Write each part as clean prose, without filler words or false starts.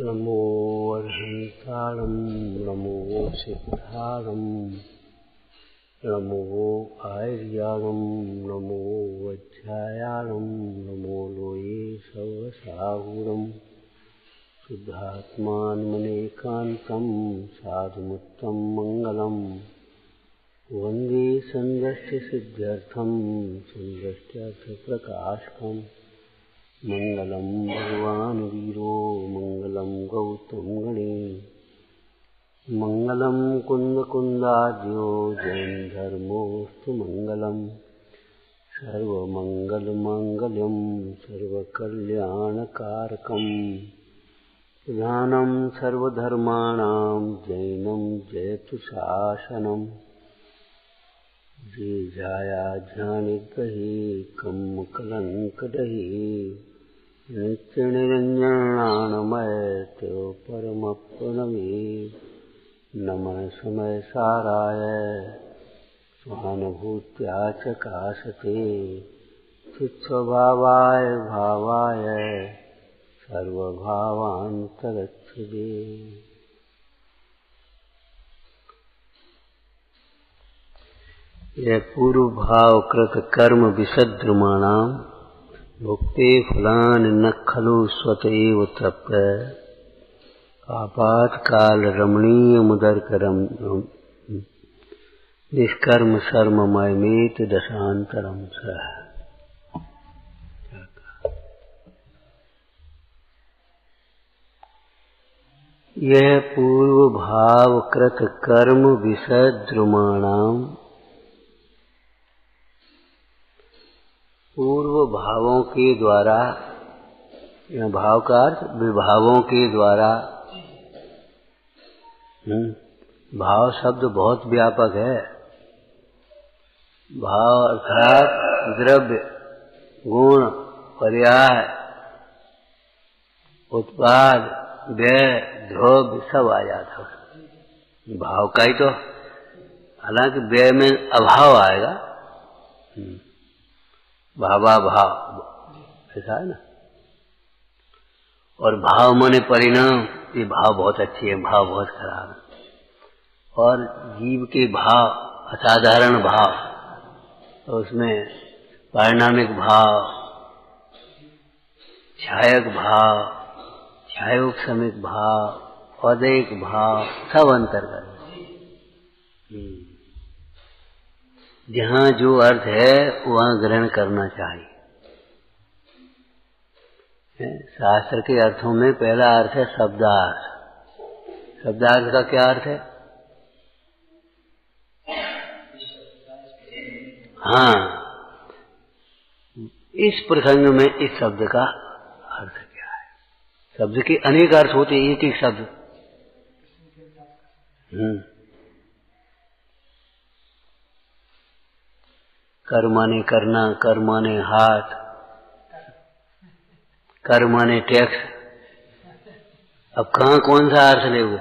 नमो अर्हन्तारं नमो सिद्धारं नमो आर्यारं नमो वज्रायारं नमो लोये सर्वसाहुरं शुद्धात्मानमनेकान्तं साधुमुत्तं मङ्गलं वन्दे सन्दस्य सिद्ध्यर्थं सन्दस्त्यर्थप्रकाशकम् मंगलम भगवान वीरो मंगलम गौतम गणे मंगलम कुंद कुंदाद्यो जैन धर्मोस्तु मंगलम सर्वमंगल मांगल्यम सर्वकल्याणकारकम प्रधानम सर्वधर्माणां जैनम जयतु शासनम जे जाया ज्ञानिग्रहे कम कलंक दहे नित्य निरंजनानमय त्यो परमप्रणवे नमः समय साराय स्वानुभूत्या च काशते चित्स्वभावाय भावाय सर्वभावान्तरच्छिदे। यह पूर्व भाव कृत कर्म विसद्रुमाणाम भुक्ते फलानि न खलु स्वत एव तप्त आपातकाल रमणीय मुदरकरम निष्कर्म शर्ममयमेत दशांतरम स। यह पूर्व भाव कृत कर्म विसद्रुमाणाम पूर्व भावों के द्वारा, यह भाव का अर्थ विभावों के द्वारा। भाव शब्द बहुत व्यापक है। भाव अर्थात द्रव्य, गुण, पर्याय, उत्पाद, व्यय, द्रव्य सब आ जाता है भाव का ही। तो हालांकि व्यय में अभाव आएगा, भावाभाव ऐसा है ना। और भाव माने परिणाम, ये भाव बहुत अच्छी है, भाव बहुत खराब है। और जीव के भाव असाधारण भाव, तो उसमें परिणामिक भाव, छायक भाव, छायोपशमिक भाव, औदैहिक भाव सब अंतर्गत। जहाँ जो अर्थ है वहाँ ग्रहण करना चाहिए। शास्त्र के अर्थों में पहला अर्थ है शब्दार्थ। शब्दार्थ का क्या अर्थ है? हाँ, इस प्रसंग में इस शब्द का अर्थ क्या है? शब्द के अनेक अर्थ होते, एक एक शब्द। कर माने करना, कर माने हाथ, कर माने टैक्स। अब कहाँ कौन सा अर्थ लेंगे?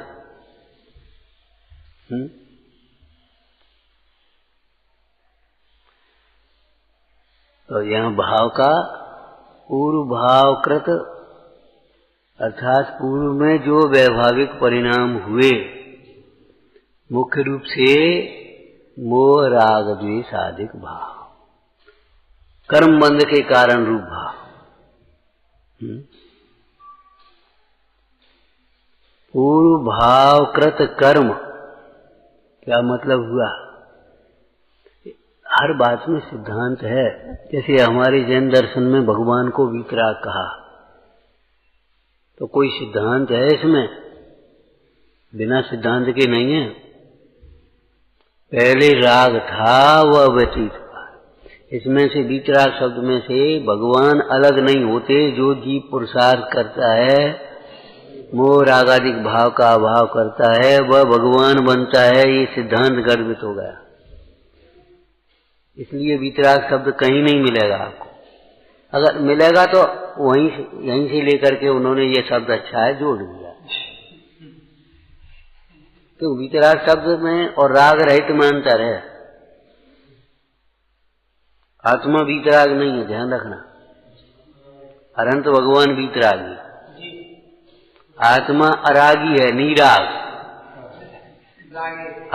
तो यहाँ भाव का पूर्व भाव कृत अर्थात पूर्व में जो वैभाविक परिणाम हुए, मुख्य रूप से मोह राग द्वेष आदि भाव, कर्म बंध के कारण रूप भाव। पूर्व भाव कृत कर्म क्या मतलब हुआ? हर बात में सिद्धांत है। जैसे हमारे जैन दर्शन में भगवान को वीतराग कहा, तो कोई सिद्धांत है इसमें? बिना सिद्धांत के नहीं है। पहले राग था वह व्यतीत हुआ। इसमें से वीतराग शब्द में से भगवान अलग नहीं होते। जो जीव पुरुषार्थ करता है, मोह रागादिक भाव का अभाव करता है, वह भगवान बनता है। ये सिद्धांत गर्भित हो गया। इसलिए वीतराग शब्द कहीं नहीं मिलेगा आपको। अगर मिलेगा तो यहीं से लेकर के उन्होंने ये शब्द अच्छा है जोड़ दिया। तो वीतराग शब्द में और राग रहित में अंतर है। आत्मा वीतराग नहीं है, ध्यान रखना। अनंत भगवान वीतरागी, आत्मा अरागी है, नीराग।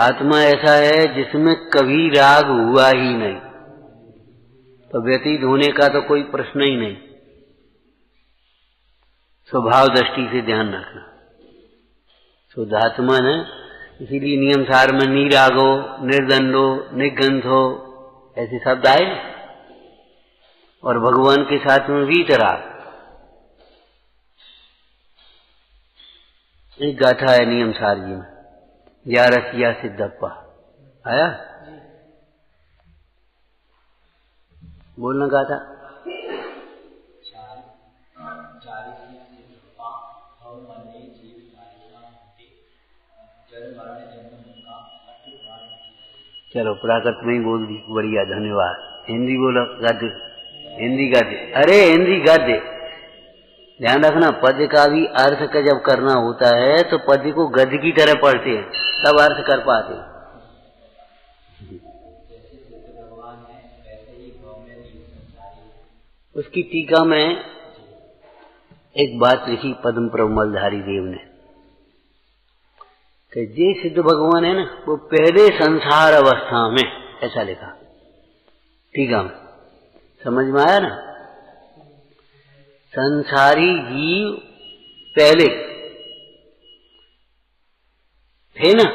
आत्मा ऐसा है जिसमें कभी राग हुआ ही नहीं, तो व्यतीत होने का तो कोई प्रश्न ही नहीं। स्वभाव दृष्टि से ध्यान रखना। शुद्धात्मा ने इसीलिए नियम सार में नीरागो, निर्दंडो, निगंधो ऐसे शब्द आए, और भगवान के साथ में वीतराग। एक गाथा है नियम सार जी में, या रसिया सिद्धप्पा आया, बोलना गाथा। चलो प्राकृत में ही बोल दी, बढ़िया, धन्यवाद। हिंदी बोलो, गद्य, हिंदी गद्य, अरे हिंदी गद्य। ध्यान रखना, पद्य का भी अर्थ का जब करना होता है तो पद्य को गद्य की तरह पढ़ते हैं, तब अर्थ कर पाते हैं। उसकी टीका में एक बात लिखी पद्म प्रभु मलधारी देव ने, कि जे सिद्ध भगवान है ना, वो पहले संसार अवस्था में, ऐसा लिखा टीका में। समझ में आया ना? संसारी जीव पहले थे ना,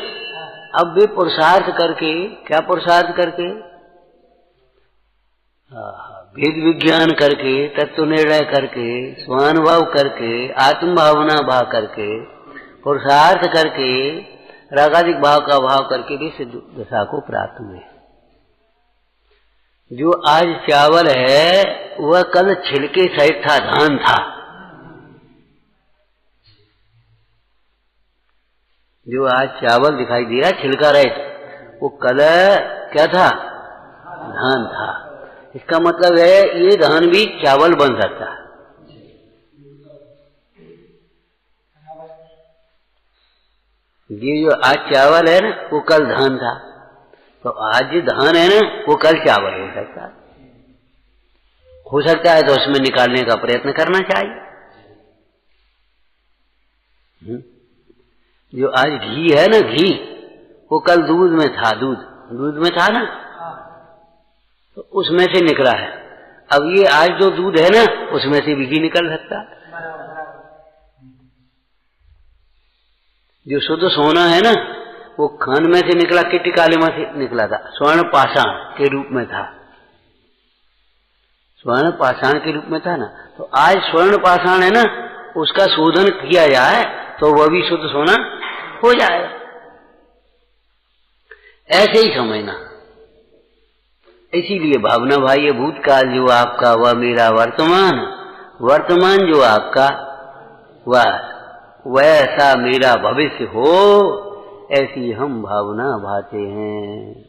अब वे पुरुषार्थ करके, क्या पुरुषार्थ करके? भेद विज्ञान करके, तत्व निर्णय करके, स्वानुभव करके, आत्म भावना भाव करके, पुरुषार्थ करके, रागादिक भाव का भाव करके भी सिद्ध दशा को प्राप्त हुए। जो आज चावल है वह कल छिलके सहित था, धान था। जो आज चावल दिखाई दे रहा है छिलका रहित, वो कल क्या था? धान था। इसका मतलब है ये धान भी चावल बन सकता है। ये जो आज चावल है ना, वो कल धान था, तो आज जो धान है ना, वो कल चावल हो सकता है। हो सकता है तो उसमें निकालने का प्रयत्न करना चाहिए। जो आज घी है ना, घी, वो कल दूध में था, दूध में था ना, तो उसमें से निकला है। अब ये आज जो दूध है ना, उसमें से भी घी निकल सकता है। जो शुद्ध सोना है ना, वो खान में से निकला, किट्टी काले में से निकला था, स्वर्ण पाषाण के रूप में था, स्वर्ण पाषाण के रूप में था ना। तो आज स्वर्ण पाषाण है ना, उसका शोधन किया जाए तो वह भी शुद्ध सोना हो जाए। ऐसे ही समझना। इसीलिए भावना भाई, ये भूतकाल जो आपका वह मेरा वर्तमान, वर्तमान जो आपका वह वैसा मेरा भविष्य हो, ऐसी हम भावना भाते हैं।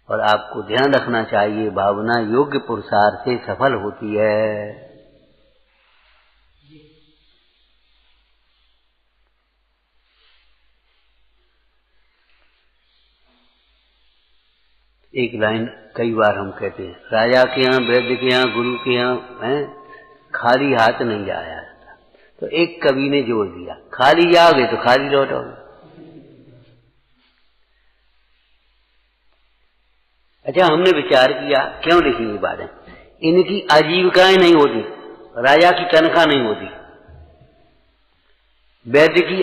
और आपको ध्यान रखना चाहिए, भावना योग्य पुरुषार्थ से सफल होती है। एक लाइन कई बार हम कहते हैं, राजा के यहाँ, वैद्य के यहाँ, गुरु के यहाँ खाली हाथ नहीं जाया जाता। तो एक कवि ने जोर दिया, खाली जाओगे तो खाली लौटोगे। अच्छा, हमने विचार किया क्यों लिखी ये बातें। इनकी आजीविकाएं नहीं होती, राजा की तनख्वाह नहीं होती, वैद्य की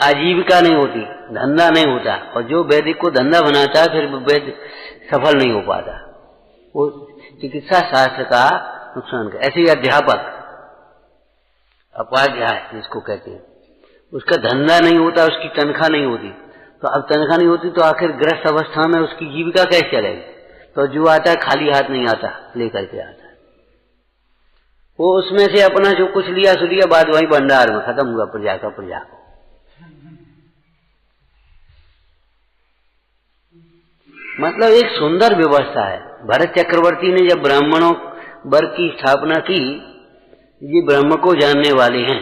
आजीविका नहीं होती, धंधा नहीं होता, और जो वैदिक को धंधा बनाता है फिर वैद्य सफल नहीं हो पाता। वो चिकित्सा शास्त्र का नुकसान कर। ऐसे ही अध्यापक, उपाध्याय जिसको कहते हैं, उसका धंधा नहीं होता, उसकी तनख्वाह नहीं होती। तो अब तनख्वाह नहीं होती तो आखिर गृहस्थ अवस्था में उसकी जीविका कैसे चलेगी? तो जो आता है खाली हाथ नहीं आता, लेकर के आता है। वो उसमें से अपना जो कुछ लिया सो लिया, बाद वही भंडार में खत्म हुआ प्रजा का, प्रजा को। मतलब एक सुंदर व्यवस्था है। भरत चक्रवर्ती ने जब ब्राह्मणों वर्ग की स्थापना की, ये ब्रह्म को जानने वाले हैं,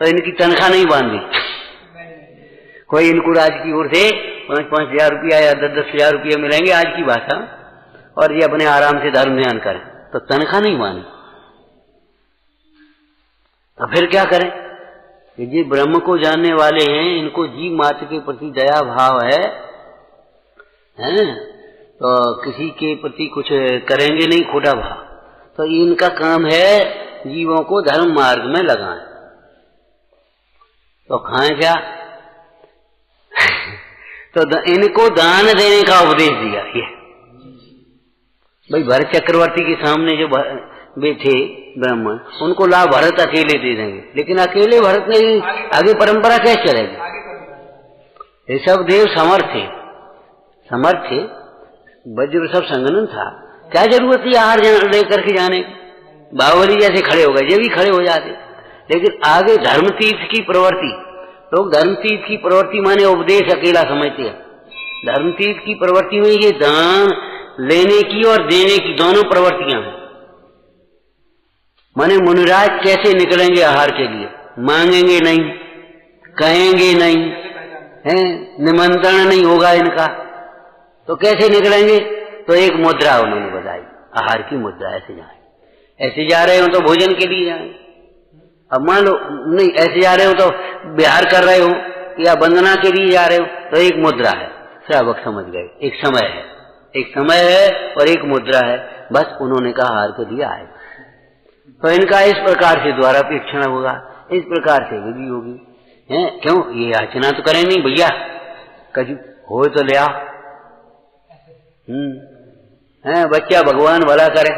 तो इनकी तनख्वाह नहीं बांधी। कोई इनको राज की ओर से 5-5 हजार रुपया या 10-10 हजार रुपया मिलेंगे आज की भाषा, और ये अपने आराम से धर्म ध्यान करें, तो तनख्वाह नहीं मानी। तो फिर क्या करें? ये ब्रह्म को जानने वाले हैं, इनको जीव मात्र के प्रति दया भाव है, तो किसी के प्रति कुछ करेंगे नहीं खोटा भाव। तो इनका काम है जीवों को धर्म मार्ग में लगाएं। तो खाएं क्या? तो इनको दान देने का उपदेश दिया। ये भाई भरत चक्रवर्ती के सामने जो बैठे ब्राह्मण, उनको लाभ भरत अकेले दे देंगे, लेकिन अकेले भरत ने आगे परंपरा कैसे चलेगी? ये सब देव समर्थ थे, वज्र सब संगनन था, क्या जरूरत थी आहार लेकर के जाने की? बाहुबली जैसे खड़े हो गए, ये भी खड़े हो जाते। लेकिन आगे धर्म तीर्थ की प्रवृत्ति, लोग धर्म तीर्थ की प्रवृत्ति माने उपदेश अकेला समझते हैं। धर्म तीर्थ की प्रवृत्ति में ये दान लेने की और देने की दोनों प्रवृत्तियां हैं। माने मुनिराज कैसे निकलेंगे आहार के लिए? मांगेंगे नहीं, कहेंगे नहीं, हैं, निमंत्रण नहीं होगा इनका, तो कैसे निकलेंगे? तो एक मुद्रा उन्होंने बताई, आहार की मुद्रा। ऐसे जा रहे हो तो भोजन के लिए जाए, अब मान लो नहीं ऐसे जा रहे हो तो विहार कर रहे हो या वंदना के लिए जा रहे हो, तो एक मुद्रा है। श्रावक समझ गए, एक समय है और एक मुद्रा है, बस उन्होंने कहा आहार के लिए आए। तो इनका इस प्रकार से द्वारापेक्षण होगा, इस प्रकार से विधि होगी। हैं, क्यों ये याचना तो करें नहीं भैया, कभी हो तो ले आ। हैं, बच्चा भगवान भला करे,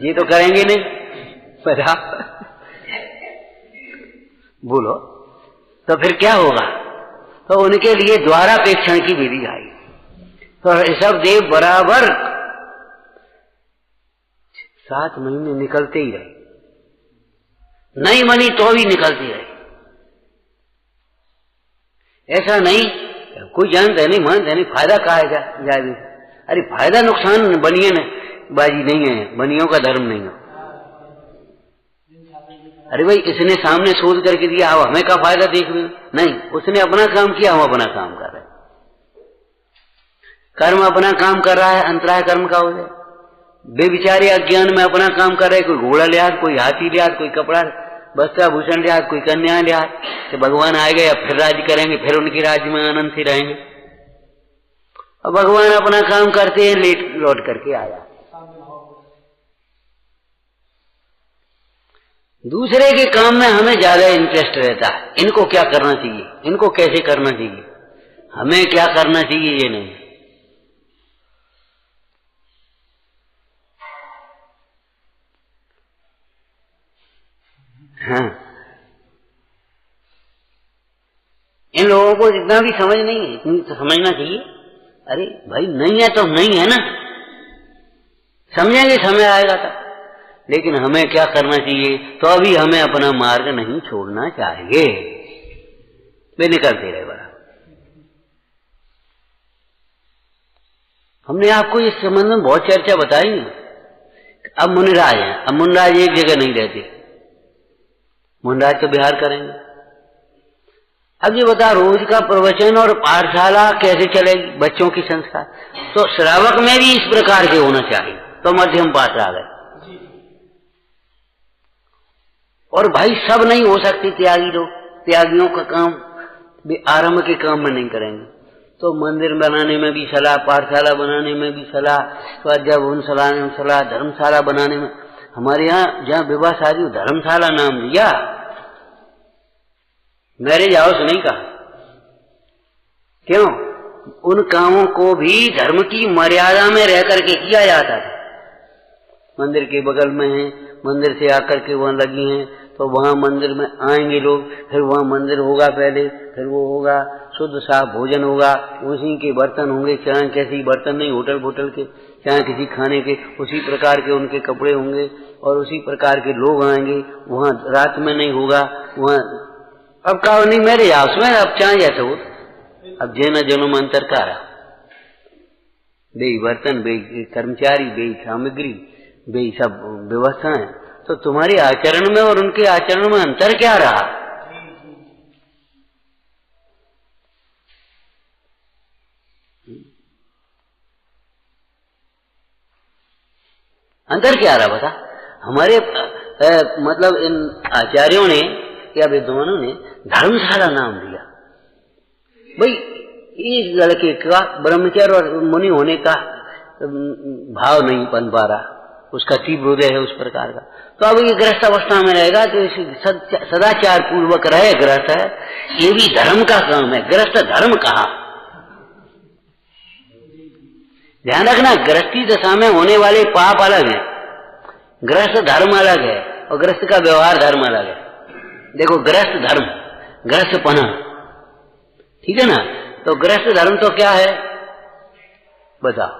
ये तो करेंगे नहीं, पता बोलो। तो फिर क्या होगा? तो उनके लिए द्वारापेक्षण की विधि आई। तो सब देव बराबर 7 महीने निकलते ही रहे, नहीं मनी तो भी निकलते रहे। ऐसा नहीं कोई जानता नहीं, मानता नहीं, फायदा कहा जाए। अरे फायदा नुकसान बनिए न बाजी नहीं है, बनियों का धर्म नहीं है। अरे भाई इसने सामने सोच करके दिया, अब हमें क्या फायदा देख रहे? नहीं, उसने अपना काम किया, हम अपना काम कर रहे हैं। कर्म अपना काम कर रहा है, अंतराय कर्म का हो जाए। बेविचारे अज्ञान में अपना काम कर रहे, कोई घोड़ा लिया, कोई हाथी लिया, कोई कपड़ा वस्त्राभूषण लिया, कोई कन्या लिया, तो भगवान आएंगे अब फिर राज्य करेंगे, फिर उनके राज्य में आनंद से रहेंगे। अब भगवान अपना काम करते हैं, लेट लौट करके आया। दूसरे के काम में हमें ज्यादा इंटरेस्ट रहता है, इनको क्या करना चाहिए, इनको कैसे करना चाहिए, हमें क्या करना चाहिए ये नहीं। हाँ, इन लोगों को इतना भी समझ नहीं है, इतनी तो समझना चाहिए। अरे भाई नहीं है तो नहीं है ना, समझेंगे समय आएगा था। लेकिन हमें क्या करना चाहिए? तो अभी हमें अपना मार्ग नहीं छोड़ना चाहिए, वे निकलते रहे बड़ा। हमने आपको इस संबंध में बहुत चर्चा बताई नहीं। अब मुनिराज हैं, अब मुनिराज एक जगह नहीं रहते, मुनिराज तो बिहार करेंगे। अब ये बता, रोज का प्रवचन और पाठशाला कैसे चलेगी, बच्चों की संस्कार? तो श्रावक में भी इस प्रकार के होना चाहिए, तो मध्यम पाठ आ गए। और भाई सब नहीं हो सकते त्यागी लोग, त्यागियों का काम भी आरंभ के काम में नहीं करेंगे, तो मंदिर बनाने में भी सलाह, पाठशाला बनाने में भी सलाह, स्वाध्याय भवन सलाह, धर्मशाला बनाने में। हमारे यहाँ जहाँ विवाह शादी धर्मशाला नाम दिया, मैरिज हाउस नहीं कहा। क्यों? उन कामों को भी धर्म की मर्यादा में रह करके किया जाता था। मंदिर के बगल में है, मंदिर से आकर के वहां लगी हैं, तो वहां मंदिर में आएंगे लोग, फिर वहां मंदिर होगा पहले, फिर वो होगा, शुद्ध साफ भोजन होगा, उसी के बर्तन होंगे, चाहे कैसी बर्तन नहीं होटल वोटल के, चाहे किसी खाने के, उसी प्रकार के उनके कपड़े होंगे और उसी प्रकार के लोग आएंगे। वहां रात में नहीं होगा, वहां अब कहा नहीं मेरे हाउस में, अब चाहे जैसे हो, अब जेना जन्म अंतर का रहा, बे बर्तन, बे कर्मचारी, बे सामग्री, बे सब व्यवस्थाएं, तो तुम्हारे आचरण में और उनके आचरण में अंतर क्या रहा? अंतर क्या रहा बता? हमारे मतलब इन आचार्यों ने या विद्वानों ने धर्मशाला नाम दिया। भाई इस लड़के का ब्रह्मचर्य और मुनि होने का भाव नहीं बन पा रहा, उसका तीव्र हृदय है उस प्रकार का, तो अब ये गृहस्थ अवस्था में रहेगा तो सदाचार पूर्वक रहे गृहस्थ है, ये भी धर्म का काम है। गृहस्थ धर्म कहा, ध्यान रखना, गृहस्थी दशा में होने वाले पाप अलग है, गृहस्थ धर्म अलग है और गृहस्थ का व्यवहार धर्म अलग है। देखो गृहस्थ धर्म, गृहस्थपना, ठीक है ना, तो गृहस्थ धर्म तो क्या है बताओ,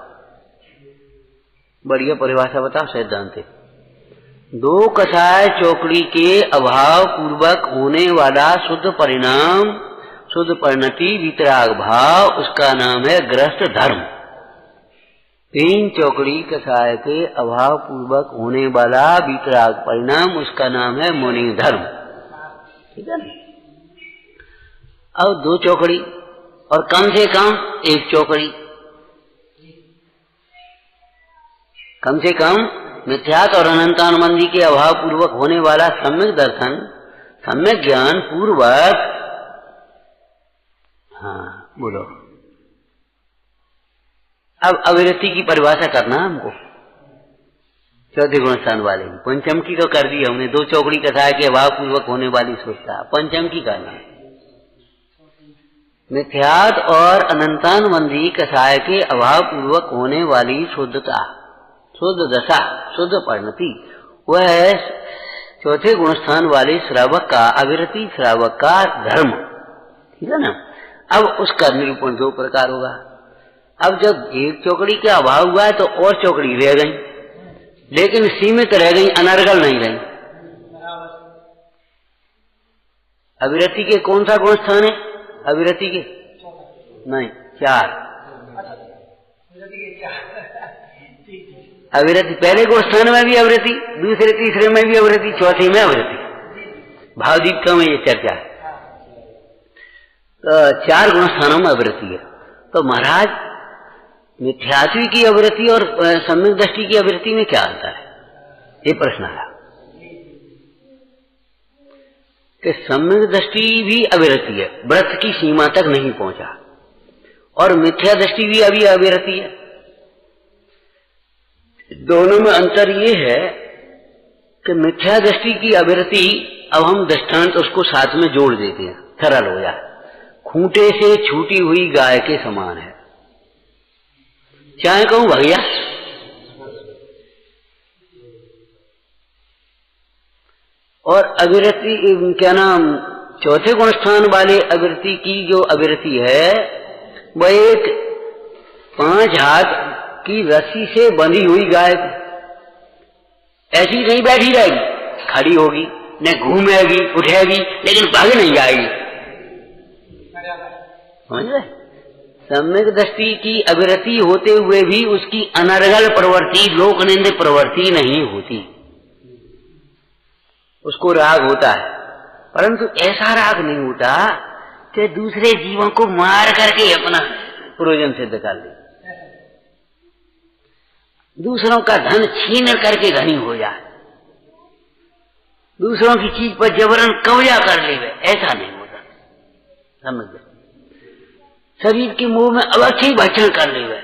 बढ़िया परिभाषा बताओ सिद्धांत। दो कसाय चौकड़ी के अभाव पूर्वक होने वाला शुद्ध परिणाम, शुद्ध परिणति, वितराग भाव, उसका नाम है गृहस्थ धर्म। तीन चौकड़ी कसाय के अभाव पूर्वक होने वाला वितराग परिणाम, उसका नाम है मुनि धर्म, ठीक है ना। अब दो चौकड़ी और कम से कम एक चौकड़ी, कम से कम मिथ्यात और अनंतानुबंधी के अभाव पूर्वक होने वाला सम्यक दर्शन, सम्यक ज्ञान पूर्वक, हाँ बोलो, अब अविरति की परिभाषा करना हमको, चौथे गुण स्थान वाले की। पंचम की तो कर दी हमने, दो चौकड़ी कसाय के अभाव पूर्वक होने वाली शुद्धता। पंचम की करना मिथ्यात और अनंतानुबंधी कसाय के अभाव पूर्वक होने वाली शुद्धता, शुद्ध दशा, शुद्ध परिणति, वह है चौथे गुणस्थान वाले श्रावक का, अविरति श्रावक का धर्म, ठीक है ना। अब उसका निरूपण दो प्रकार होगा। अब जब एक चौकड़ी का अभाव हुआ है तो और चौकड़ी रह गई, लेकिन सीमित रह गई, अनर्गल नहीं रही। अविरति के कौन सा गुणस्थान है? अविरति के नहीं, चार। अविरति पहले गुणस्थान में भी अविरति, दूसरे तीसरे में भी अविरति, चौथे में अविरति। भावदीपिका में ये चर्चा है। तो चार गुणस्थानों में अविरति है। तो महाराज मिथ्यात्वी की अविरति और सम्यक दृष्टि की अविरति में क्या अंतर है? ये प्रश्न आया कि सम्यक दृष्टि भी अविरति है, व्रत की सीमा तक नहीं पहुंचा, और मिथ्या दृष्टि भी अभी अविरति है। दोनों में अंतर ये है कि मिथ्या दृष्टि की अविरति, अब हम दृष्टांत उसको साथ में जोड़ देते हैं, सरल हो जाए। खूंटे से छूटी हुई गाय के समान है, चाहे कहूं भैया, और अविरति क्या नाम, चौथे गुणस्थान वाले अविरति की जो अविरति है वह एक 5 हाथ की रस्सी से बंधी हुई गाय ऐसी नहीं बैठी रहेगी, खड़ी होगी, न घूमेगी उठेगी, लेकिन भाग नहीं जाएगी। समझ रहे? सम्यक दृष्टि की अविरति होते हुए भी उसकी अनर्गल प्रवृत्ति, लोकनिंद प्रवृत्ति नहीं होती, उसको राग होता है, परंतु ऐसा राग नहीं होता कि दूसरे जीवों को मार करके अपना प्रयोजन सिद्ध कर ले, दूसरों का धन छीन करके धनी हो जाए, दूसरों की चीज पर जबरन कब्जा कर ले, ऐसा नहीं होता। समझ गए? शरीर के मुंह में अवश्य भक्षण कर ले,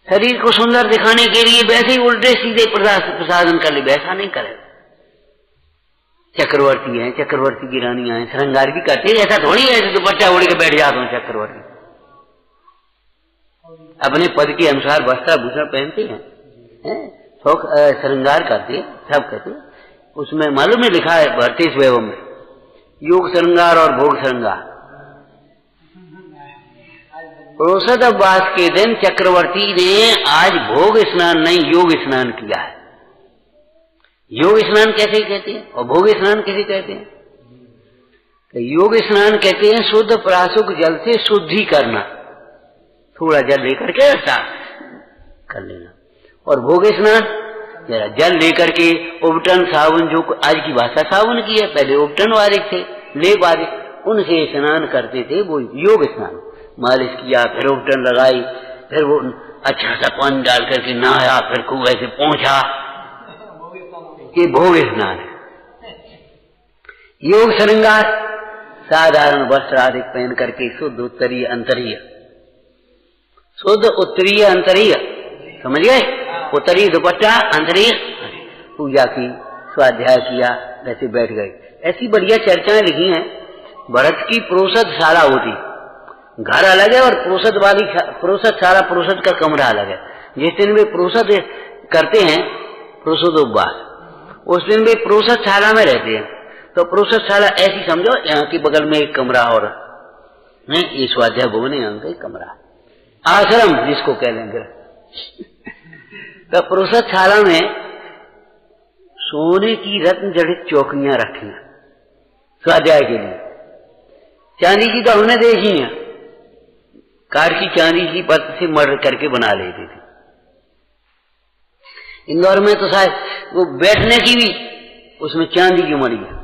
शरीर को सुंदर दिखाने के लिए वैसे ही उल्टे सीधे प्रसादन कर ले, वैसा नहीं करे। चक्रवर्ती हैं, चक्रवर्ती की रानियां हैं, श्रृंगार भी करते हैं, ऐसा थोड़ी है तो बच्चा उड़ के बैठ जाता हूं। चक्रवर्ती अपने पद के अनुसार वस्त्र भूषण पहनते हैं, श्रृंगार करते हैं, सब कहते हैं। उसमें मालूम है लिखा है भारतीय वैभव में, योग श्रृंगार और भोग श्रृंगार। औसत उपवास के दिन चक्रवर्ती ने आज भोग स्नान नहीं, योग स्नान किया है। योग स्नान कैसे कहते हैं और भोग स्नान कैसे कहते हैं? तो योग स्नान कहते हैं शुद्ध प्राशुक जल से शुद्धि करना, थोड़ा जल लेकर के ऐसा कर लेना, और भोग स्नान जरा जल लेकर के उबटन साबुन, जो आज की भाषा साबुन की है, पहले उबटन वाले थे, लेप वाले, उनसे स्नान करते थे, वो योग स्नान। मालिश किया, फिर उबटन लगाई, फिर वो अच्छा सा पानी डाल करके नहाया, फिर कुएं से पहुंचा, ये भोग स्नान है। योग श्रृंगार साधारण वस्त्र आदि पहन करके शुद्ध उत्तरीय अंतरीय, शुद्ध उत्तरीय अंतरीय, समझ गए? उत्तरीय दुपट्टा, अंतरीय पूजा की, स्वाध्याय किया, वैसे बैठ गए। ऐसी बढ़िया चर्चाएं लिखी हैं। भरत की प्रोषद शाला होती, घर अलग है और प्रोषद शाला, प्रोषद का कमरा अलग है। जिस दिन वे प्रोषद करते हैं, प्रोषदोपवास, उस दिन वे प्रोषद शाला में रहते हैं। तो प्रोषद शाला ऐसी समझो, यहाँ की बगल में एक कमरा और नहीं, ये स्वाध्याय भवन है, यहाँ का एक कमरा, आश्रम जिसको कह लेंगे। तो प्रोषद शाला में सोने की रत्न जड़ित चौकियां रखी हैं स्वाध्याय के लिए। चांदी की तो हमने देखी है, काठ की चांदी की पत्त से मर्ड करके बना लेते थे। इंदौर में तो शायद वो बैठने की भी उसमें चांदी की मड़ी है,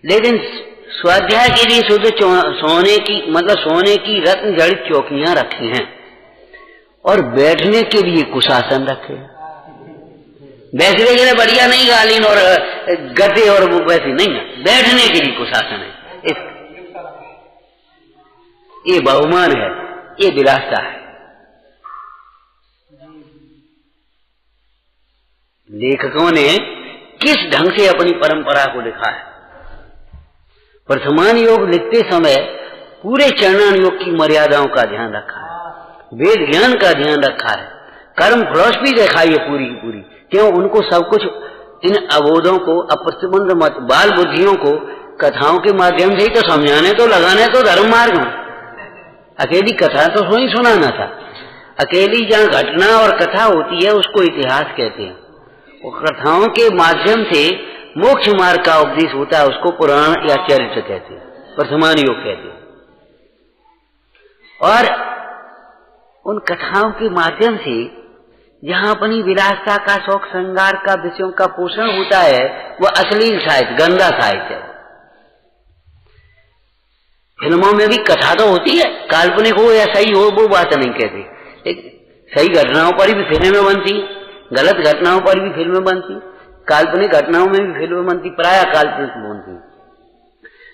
लेकिन स्वाध्याय के लिए शुद्ध सोने की, मतलब सोने की रत्न जड़ित चौकियां रखी हैं और बैठने के लिए कुशासन रखे हैं। बैठने के लिए बढ़िया नहीं कालीन और गद्दे और वो वैसे नहीं है, बैठने के लिए कुशासन है। ये बहुमान है, ये विलासता है। लेखकों ने किस ढंग से अपनी परंपरा को लिखा है। वर्तमान योग लिखते समय पूरे चरणान योग की मर्यादाओं का ध्यान रखा है, वेद ज्ञान का ध्यान रखा है, कर्म फिलॉसफी दिखाई है पूरी की पूरी। क्यों? उनको सब कुछ, इन अबोधों को, अप्रतिबंध मत बाल बुद्धियों को कथाओं के माध्यम से ही तो समझाने, तो लगाने तो धर्म मार्ग में। अकेली कथा तो ही सुनाना था। अकेली जहाँ घटना और कथा होती है उसको इतिहास कहते हैं। वो कथाओं के माध्यम से मोक्ष मार्ग का उपदेश होता है, उसको पुराण या चरित्र कहते हैं, वर्तमान योग कहते हैं। और उन कथाओं के माध्यम से जहां अपनी विलासता का, शौक श्रृंगार का, विषयों का पोषण होता है, वह अश्लील साहित्य, गंदा साहित्य है। फिल्मों में भी कथा तो होती है, काल्पनिक हो या सही हो वो बात नहीं कहते। एक सही घटनाओं पर भी फिल्में बनती, गलत घटनाओं पर भी फिल्में बनती, काल्पनिक घटनाओं में भी फिल्में बनती, प्रायः काल्पनिक बनती।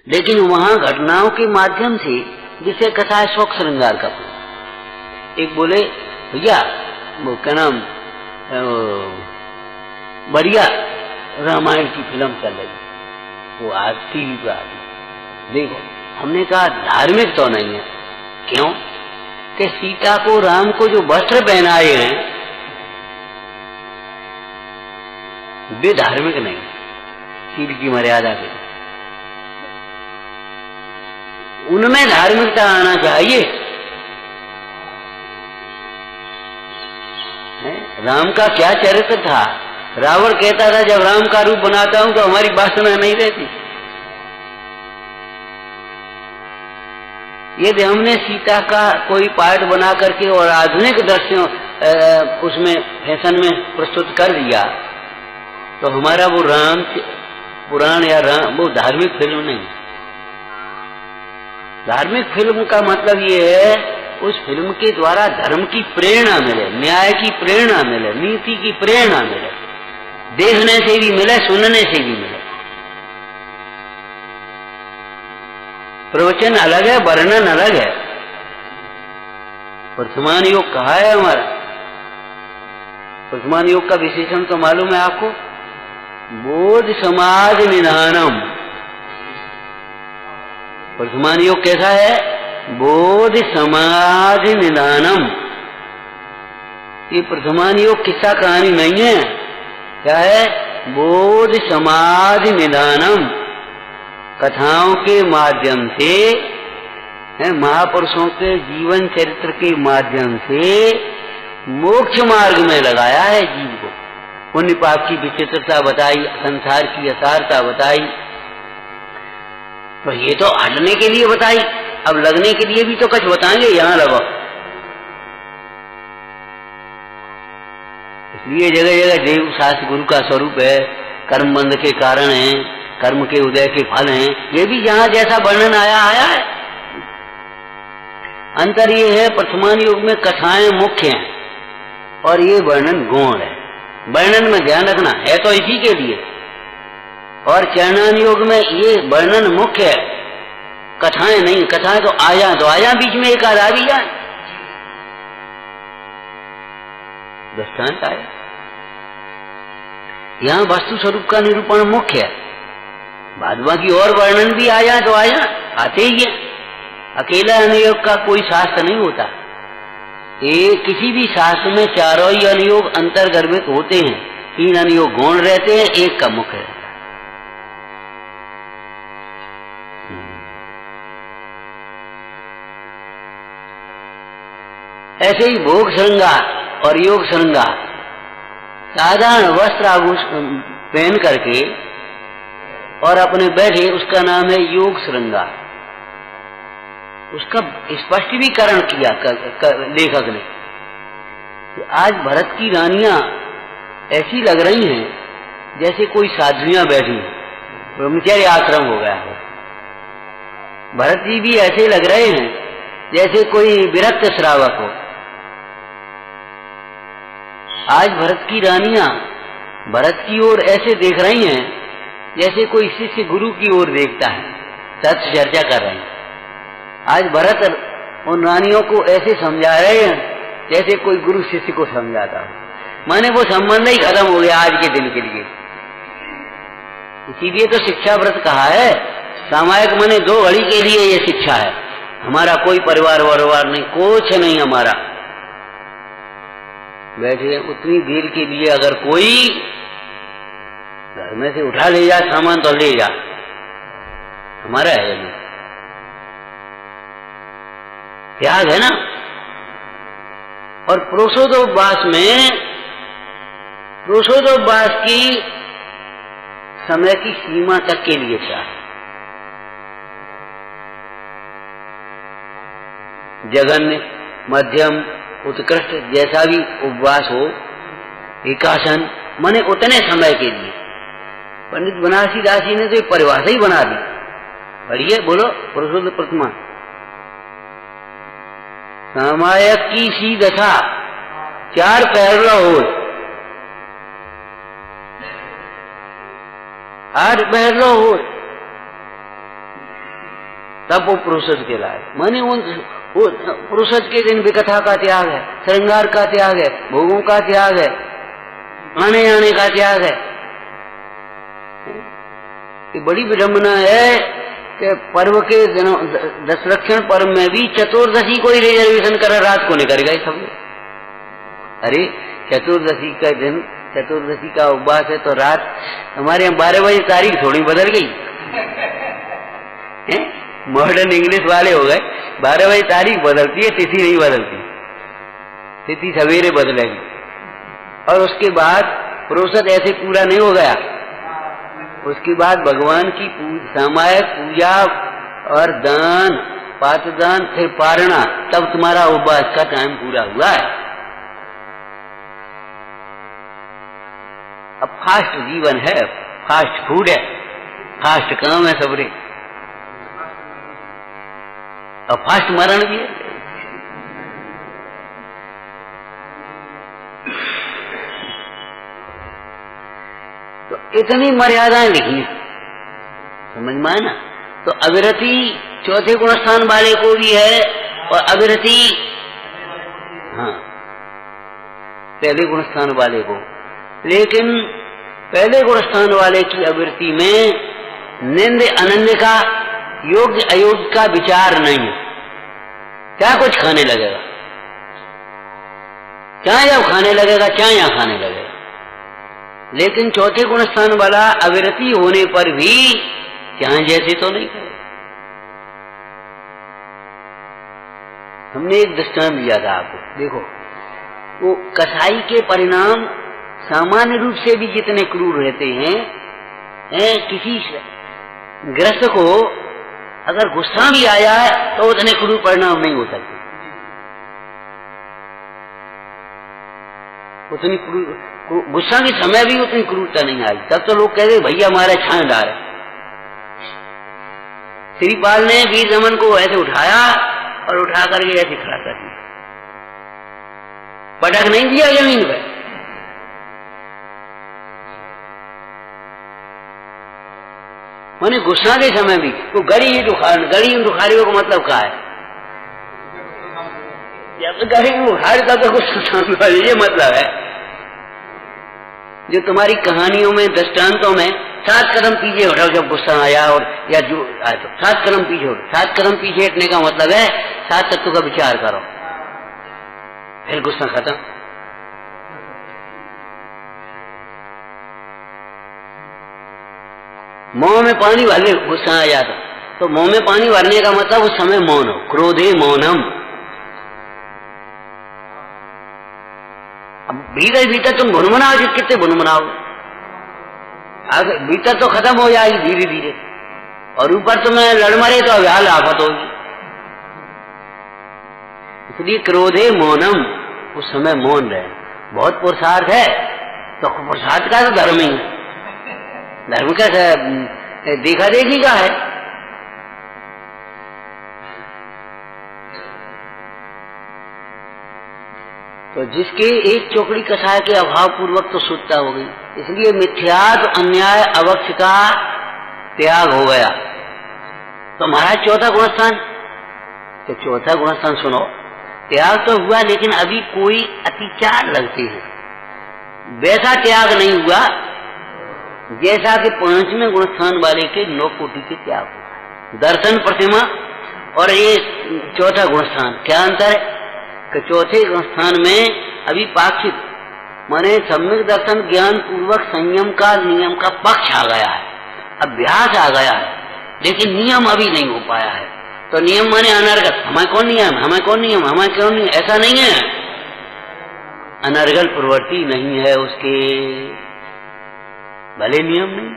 लेकिन वहां घटनाओं के माध्यम से जिसे कथा है शौक श्रृंगार का। एक बोले भैया वो क्या नाम, बढ़िया रामायण की फिल्म चल रही, वो आज टीवी पे आ गई, देखो। हमने कहा धार्मिक तो नहीं है। क्यों? कि सीता को, राम को जो वस्त्र पहनाए हैं वे धार्मिक नहीं, शील की मर्यादा के, उनमें धार्मिकता आना चाहिए। राम का क्या चरित्र था? रावण कहता था जब राम का रूप बनाता हूं तो हमारी वासना नहीं रहती। यदि हमने सीता का कोई पार्ट बना करके और आधुनिक दृश्यों उसमें फैशन में प्रस्तुत कर दिया तो हमारा वो राम पुराण या राम वो धार्मिक फिल्म नहीं। धार्मिक फिल्म का मतलब ये है उस फिल्म के द्वारा धर्म की प्रेरणा मिले, न्याय की प्रेरणा मिले, नीति की प्रेरणा मिले, देखने से भी मिले, सुनने से भी मिले। प्रवचन अलग है, वर्णन अलग है। वर्तमान योग कहा है हमारा। वर्तमान योग का विशेषण तो मालूम है आपको, बोध समाज निधानम। वर्तमान योग कैसा है? बोध समाज निदानम। ये वर्तमान योग किस्सा कहानी नहीं है, क्या है? बोध समाज निदानम। कथाओं के माध्यम से, महापुरुषों के जीवन चरित्र के माध्यम से मोक्ष मार्ग में लगाया है जीव को। पुण्य पाप की विचित्रता बताई, संसार की असारता बताई, तो ये तो हटने के लिए बताई। अब लगने के लिए भी तो कुछ बताएंगे, यहां लगो। इसलिए जगह जगह देव शास्त्र गुरु का स्वरूप है, कर्म बंध के कारण है, कर्म के उदय के फल हैं। ये भी जहां जैसा वर्णन आया है। अंतर ये है वर्तमान युग में कथाएं मुख्य हैं और ये वर्णन गौण है। वर्णन में ध्यान रखना है तो इसी के लिए। और चरणान योग में ये वर्णन मुख्य है, कथाएं नहीं। कथाएं तो आया बीच में एक आधा भी जाए, दृष्टांत आया। यहां वस्तु स्वरूप का निरूपण मुख्य है, बाद बाकी और वर्णन भी आया तो आया आते ही है। अकेला अनुयोग का कोई शास्त्र नहीं होता। ये किसी भी शास्त्र में चारों ही अनुयोग अंतर्गर्भित होते हैं। 3 अनुयोग गौण रहते हैं, एक का मुख्य रहता है। ऐसे ही भोग श्रृंगार और योग श्रृंगार, साधारण वस्त्र आभूषण पहन करके और अपने बैठे, उसका नाम है योग श्रृंगार। उसका स्पष्टीकरण किया लेखक ने कि आज भरत की रानियां ऐसी लग रही हैं जैसे कोई साधुयां बैठी हैं, ब्रह्मचर्य आश्रम हो गया है। भरत जी भी ऐसे लग रहे हैं जैसे कोई विरक्त श्रावक हो। आज भरत की रानियां भरत की ओर ऐसे देख रही हैं जैसे कोई शिष्य गुरु की ओर देखता है, तत्व चर्चा कर रहे हैं। आज भरत उन रानियों को ऐसे समझा रहे हैं जैसे कोई गुरु शिष्य को समझाता हो। माने वो संबंध ही खत्म हो गया आज के दिन के लिए। इसीलिए तो शिक्षा व्रत कहा है। सामायिक माने 2 घड़ी के लिए ये शिक्षा है। हमारा कोई परिवार वरवार नहीं, कुछ नहीं हमारा। बैठे उतनी देर के लिए अगर कोई घर में से उठा ले जा सामान तो ले जा, हमारा है नहीं। त्याग है ना। और पुरुषोद्वास में, पुरुषोद्वास की समय की सीमा तक के लिए चाहे। जघन्य, मध्यम, उत्कृष्ट जैसा भी उपवास हो, एकासन माने उतने समय के लिए। पंडित बनारसी दास जी ने तो एक परिभाषा ही बना दी। बढ़िया बोलो, पुरुषोत्तम प्रतिमा सामायक की सी दशा 4 पहर हो, 8 पहर हो, तब वो पुरुषोत्तम के लाए। माने उन पुरुषोत्तम के दिन विकथा का त्याग है, श्रृंगार का त्याग है, भोगों का त्याग है, आने जाने का त्याग है। ये बड़ी विडंबना है कि पर्व के दिनों, दशलक्षण पर्व में भी चतुर्दशी को ही रिजर्वेशन करा, रात को नहीं करेगा सब लोग। अरे चतुर्दशी का दिन, चतुर्दशी का उपवास है तो रात, हमारे यहाँ 12 बजे तारीख थोड़ी बदल गई है। मॉडर्न इंग्लिश वाले हो गए, 12 बजे तारीख बदलती है, तिथि नहीं बदलती। तिथि सवेरे बदलेगी। और उसके बाद पुरुषोत्तम ऐसे पूरा नहीं हो गया। उसके बाद भगवान की सामायिक पूजा और दान, पात्रदान, फिर पारणा, तब तुम्हारा उपवास का टाइम पूरा हुआ है। अब फास्ट जीवन है, फास्ट फूड है, फास्ट काम है सबरे, और फास्ट मरण भी है। तो इतनी मर्यादाएं लिखी, समझ में आए ना। तो अविरति 4थे गुण स्थान वाले को भी है, और अविरति हाँ पहले गुण स्थान वाले को। लेकिन पहले गुण स्थान वाले की अविरति में निंद अनन्य का, योग्य अयोग्य का विचार नहीं है। क्या कुछ खाने लगेगा, चाहे जब खाने लगेगा, चाहे यहां खाने लगेगा। लेकिन 4थे गुण स्थान वाला अविरति होने पर भी चाहे जैसे तो नहीं करे। हमने एक दृष्टांत दिया था आपको, देखो वो कसाई के परिणाम सामान्य रूप से भी जितने क्रूर रहते हैं, किसी ग्रस्त को अगर गुस्सा भी आया है तो उतने क्रूर परिणाम नहीं हो सकते। उतनी गुस्सा के समय भी उतनी क्रूरता नहीं आई। तब तो लोग कहते भैया हमारे छान डाल। श्रीपाल ने वीर दमन को ऐसे उठाया और उठा करके ऐसे खड़ा कर दिया, पटक नहीं दिया जमीन पर, माने गुस्सा के समय भी तो गड़ी उखाड़ियों का मतलब क्या है? जब गड़ी उखाड़ता तो गुस्सा वाली, ये मतलब है। जो तुम्हारी कहानियों में, दृष्टांतों में 7 कदम पीछे हटो जब गुस्सा आया, और या जो आया तो 7 कदम पीछे हटो। 7 कदम पीछे हटने का मतलब है 7 तत्वों का विचार करो, फिर गुस्सा खत्म। मुंह में पानी भर ले गुस्सा आ जाता, तो मुंह में पानी भरने का मतलब उस समय मौन हो, क्रोधे मौनम। अब भीतर तुम भुनभुनाओ, जिस कितने भुनभुनाओ, भीतर तो खत्म हो जाएगी धीरे धीरे, और ऊपर तुम्हें लड़मरे तो अव्याल आफत होगी। इसलिए क्रोधे मौनम, उस समय मौन रहे। बहुत पुरुषार्थ है, तो पुरुषार्थ का तो धर्म ही है। धर्म का देखा देखी का है। तो जिसके एक चौकड़ी कसाय के अभाव पूर्वक तो सुत्ता हो गई, इसलिए मिथ्यात्व, अन्याय, अवक्ष का त्याग हो गया। तो महाराज चौथा गुणस्थान, तो चौथा गुणस्थान सुनो, त्याग तो हुआ लेकिन अभी कोई अतिचार लगते हैं, वैसा त्याग नहीं हुआ जैसा कि 5वें गुणस्थान वाले के 9 कोटि के त्याग हुआ। दर्शन, प्रतिमा और ये चौथा गुणस्थान, क्या अंतर है कि चौथे गुणस्थान में अभी पाक्षिक माने सम्यक दर्शन ज्ञान पूर्वक संयम का, नियम का पक्ष आ गया है, अभ्यास आ गया है, लेकिन नियम अभी नहीं हो पाया है। तो नियम माने अनर्गल, हमें कौन नियम, हमें कौन नियम, हमें क्यों नहीं, ऐसा नहीं है। अनर्गल प्रवृत्ति नहीं है उसके, भले नियम नहीं।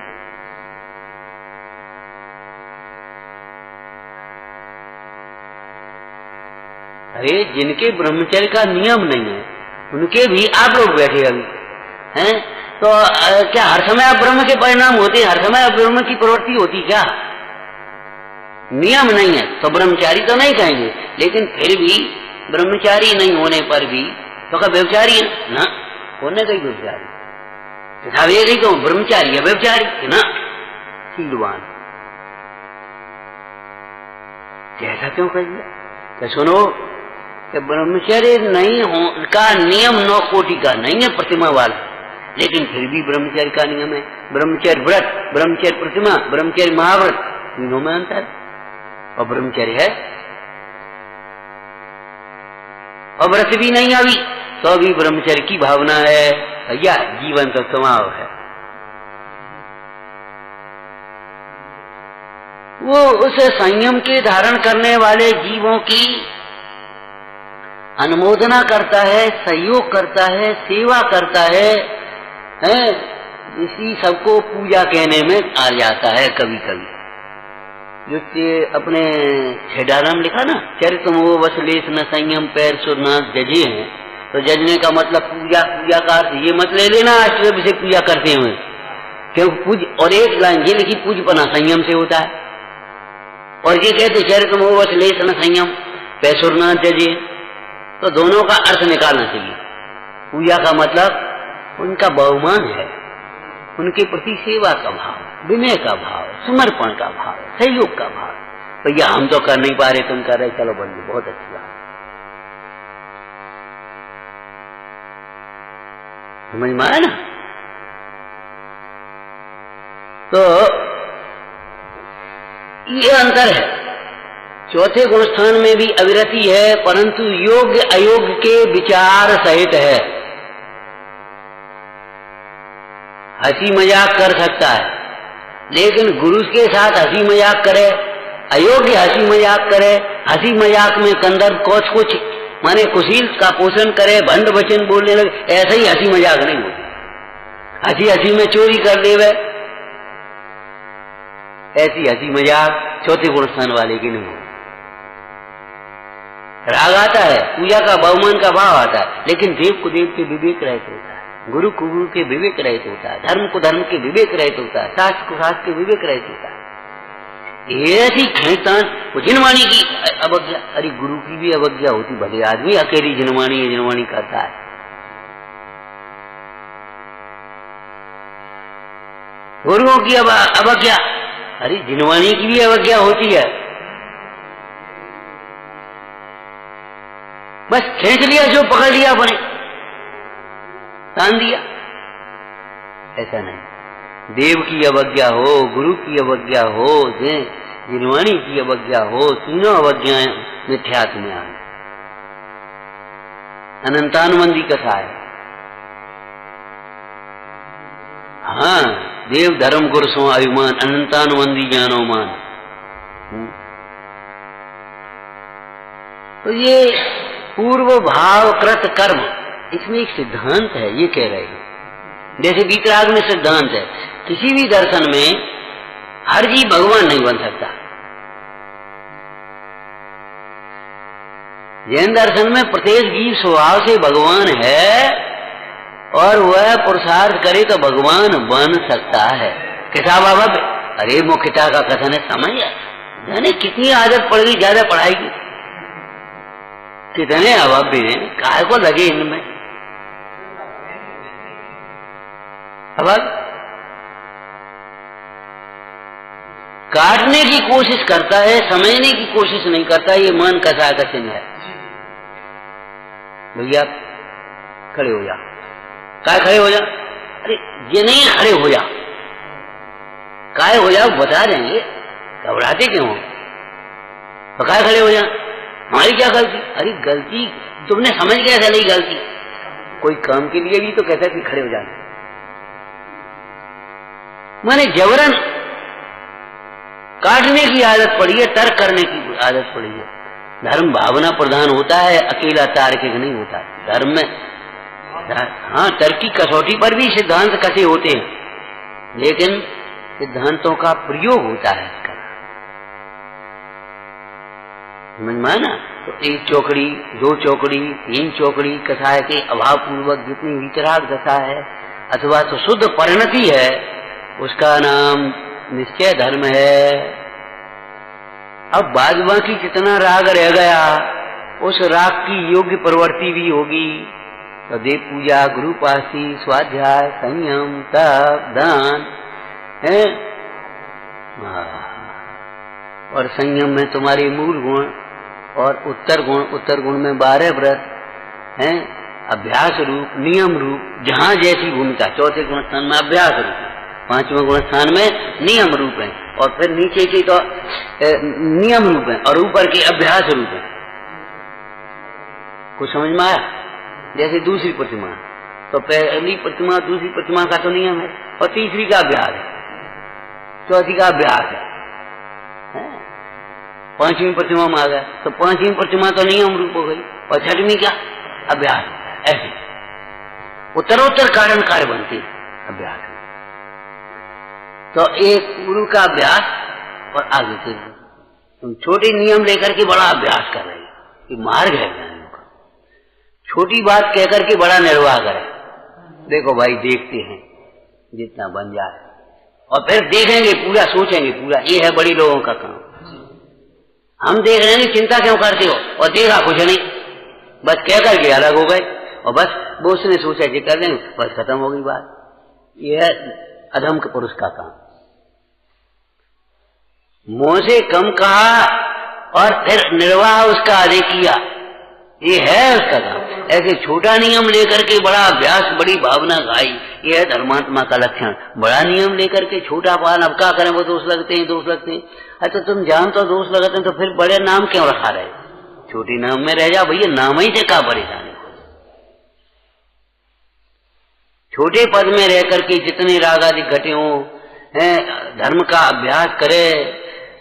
अरे जिनके ब्रह्मचर्य का नियम नहीं है, उनके भी आप लोग बैठे अभी हैं, तो क्या हर समय आप ब्रह्म के परिणाम होते, हर समय आप ब्रह्म की प्रवृत्ति होती क्या? नियम नहीं है तो ब्रह्मचारी तो नहीं कहेंगे, लेकिन फिर भी ब्रह्मचारी नहीं होने पर भी तो क्या व्यभिचारी है ना? होने का ही व्यभिचारी, तथा ये नहीं कहूं ब्रह्मचारी है व्यभिचारी ना, शीलवान। जैसा क्यों कहिए? तो सुनो, ब्रह्मचर्य नहीं हो का नियम 9 कोटि का नहीं है प्रतिमा वाला, लेकिन फिर भी ब्रह्मचर्य का नियम है। ब्रह्मचर्य व्रत, ब्रह्मचर्य प्रतिमा, ब्रह्मचर्य महाव्रत, तीनों में अंतर। और ब्रह्मचर्य है और व्रत भी नहीं अभी, तो अभी ब्रह्मचर्य की भावना है या जीवन का स्वभाव है। वो उस संयम के धारण करने वाले जीवों की अनुमोदना करता है, सहयोग करता है, सेवा करता है, इसी सबको पूजा कहने में आ जाता है। कभी कभी जो अपने छेडाराम लिखा ना, चरितमो वसलेश न संयम पैर सुरनाथ जजे हैं, तो जजने का मतलब पूजा, पूजा का ये मत ले लेना अष्टदेव से पूजा करते हुए, क्योंकि पूज, और एक लाइन ये लिखी पूजपना संयम से होता है, और ये कहते चरितमो वसलेश न संयम पैर सुरनाथ जजे, तो दोनों का अर्थ निकालना चाहिए। पूजा का मतलब उनका बहुमान है, उनके प्रति सेवा का भाव, विनय का भाव, समर्पण का भाव, सहयोग का भाव। भैया हम तो कर नहीं पा रहे, तुम कर रहे, चलो बंधु बहुत अच्छी बात। समझ में आया ना? तो ये अंतर है। चौथे गुणस्थान में भी अविरति है, परंतु योग्य अयोग्य के विचार सहित है। हंसी मजाक कर सकता है, लेकिन गुरु के साथ हंसी मजाक करे, अयोग्य हंसी मजाक करे, हंसी मजाक में कंदर्प कोच कुछ माने कुशील का पोषण करे, भंड वचन बोलने लगे, ऐसे ही हंसी मजाक नहीं होती। हंसी हंसी में चोरी कर देवे, ऐसी हंसी मजाक चौथे गुणस्थान वाले की नहीं होती। राग आता है, पूजा का बहुमान का भाव आता है, लेकिन देव को देव के विवेक रहित होता है, गुरु को गुरु के विवेक रहित होता है, धर्म को धर्म के विवेक रहित होता है, शास्त्र को शास्त्र के विवेक रहित होता है। ऐसी खेतान जिनवाणी की अवज्ञा, अरे गुरु की भी अवज्ञा होती, भले आदमी अकेली जिनवाणी करता है। गुरुओं की अवज्ञा, अरे जिनवाणी की भी अवज्ञा होती है, बस खींच लिया, जो पकड़ लिया अपने तान दिया। ऐसा नहीं, देव की अवज्ञा हो, गुरु की अवज्ञा हो, जिनवाणी की अवज्ञा हो, तीनों अवज्ञाएं मिथ्यात्व में आ गई। अनंतानुबंधी कथा है। हाँ, देव धर्म गुरु सो अभिमान, अनंतानुबंधी ज्ञानो मान। तो ये पूर्व भावकृत कर्म, इसमें एक सिद्धांत है, ये कह रहे हैं। जैसे वीतराग में सिद्धांत है, किसी भी दर्शन में हर जीव भगवान नहीं बन सकता। जैन दर्शन में प्रत्येक जीव स्वभाव से भगवान है और वह पुरुषार्थ करे तो भगवान बन सकता है। कैसा बाबा? अरे मुख्यता का कथन है, समझ जाने कितनी आदत पड़ गई ज्यादा पढ़ाई की, कितने अभाव हैं, काय को लगे इनमें। अब काटने की कोशिश करता है, समझने की कोशिश नहीं करता, ये मन कसा का चिन्ह है। भैया खड़े हो जा, काय खड़े हो जा? अरे ये नहीं खड़े हो जा, काय हो जा बता देंगे, घबराते क्यों हो? तो काय खड़े हो जा, हमारी क्या गलती? अरे गलती तुमने समझ कैसे नहीं गलती? कोई काम के लिए भी तो कहता है कि खड़े हो जाना, माने जबरन काटने की आदत पड़ी है, तर्क करने की आदत पड़ी है। धर्म भावना प्रधान होता है, अकेला तार्किक नहीं होता धर्म में। हाँ, तर्क की कसौटी पर भी सिद्धांत कसे होते हैं, लेकिन सिद्धांतों का प्रयोग होता है इसका, समझ में ना? तो एक चौकड़ी, दो चौकड़ी, तीन चौकड़ी कसाय के अभाव पूर्वक जितनी वितराग दशा है अथवा तो शुद्ध परिणति है, उसका नाम निश्चय धर्म है। अब बाद बाकी जितना राग रह गया, उस राग की योग्य प्रवृत्ति भी होगी। तो देव पूजा, गुरु पासी, स्वाध्याय, संयम, तप, दान है। और संयम में तुम्हारे मूल गुण और उत्तर गुण में 12 व्रत हैं, अभ्यास रूप, नियम रूप, जहां जैसी भूमिका। चौथे गुण स्थान में अभ्यास रूप, पांचवें गुण स्थान में नियम रूप है, और फिर नीचे के तो नियम रूप है और ऊपर के अभ्यास रूप है। कुछ समझ में आया? जैसे दूसरी प्रतिमा, तो पहली प्रतिमा दूसरी प्रतिमा का तो नियम है, और तीसरी का अभ्यास है, चौथी का अभ्यास है। पांचवी प्रतिमा में आ गया तो पांचवी प्रतिमा तो नियम रूप हो गई, और छठवीं क्या? अभ्यास। ऐसे उत्तरोत्तर कारण कार्य बनती है अभ्यास में। तो एक गुरु का अभ्यास और आगे से तुम छोटे नियम लेकर के बड़ा अभ्यास कर रहे हो, ये मार्ग है ज्ञानियों का। छोटी बात कहकर के बड़ा निर्वाह करे। देखो भाई, देखते हैं जितना बन जाए, और फिर देखेंगे पूरा, सोचेंगे पूरा। ये है बड़ी लोगों का काम। हम देख रहे हैं, चिंता क्यों करते हो? और देखा कुछ नहीं, बस कह करके अलग हो गए, और बस वो उसने सोचा कि कर लेंगे, बस खत्म हो गई बात। यह है अधम के पुरुष का काम। मुंह से कम कहा और फिर निर्वाह उसका अधिक किया, ये है उसका काम। ऐसे छोटा नियम लेकर के बड़ा अभ्यास, बड़ी भावना गाई, ये है धर्मात्मा का लक्षण। बड़ा नियम लेकर के छोटा पालन, अब क्या करें, वो दोष लगते हैं, दोष लगते हैं। अच्छा, तुम जान तो दोष लगाते हैं, तो फिर बड़े नाम क्यों रखा रहे? छोटी नाम में रह जा भैया, नाम ही से क्या परेशानी। छोटे पद में रह करके जितने राग आदि घटे हों, धर्म का अभ्यास करे,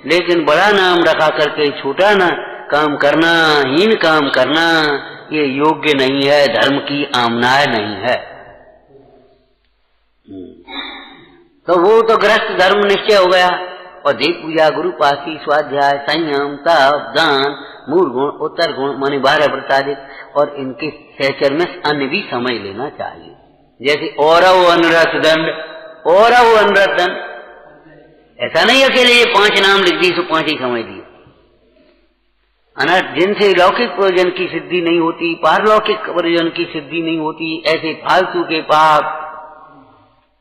लेकिन बड़ा नाम रखा करके छोटा ना काम करना, हीन काम करना, ये योग्य नहीं है, धर्म की आमनाय नहीं है। तो वो तो ग्रस्त धर्म निश्चय हो गया। और देव पूजा, गुरु पासी, स्वाध्याय, संयम, तप, दान, मूल गुण, उत्तर गुण माने 12 व्रतादि, और इनके सहचर में अन्य भी समझ लेना चाहिए। जैसे औरव अनरत दंड, औरव अनरत दंड, ऐसा नहीं अकेले ये 5 नाम लिख दी तो 5 ही समझ लिए। अनर्थ जिनसे लौकिक प्रयोजन की सिद्धि नहीं होती, पारलौकिक प्रयोजन की सिद्धि नहीं होती, ऐसे फालतू के पाप,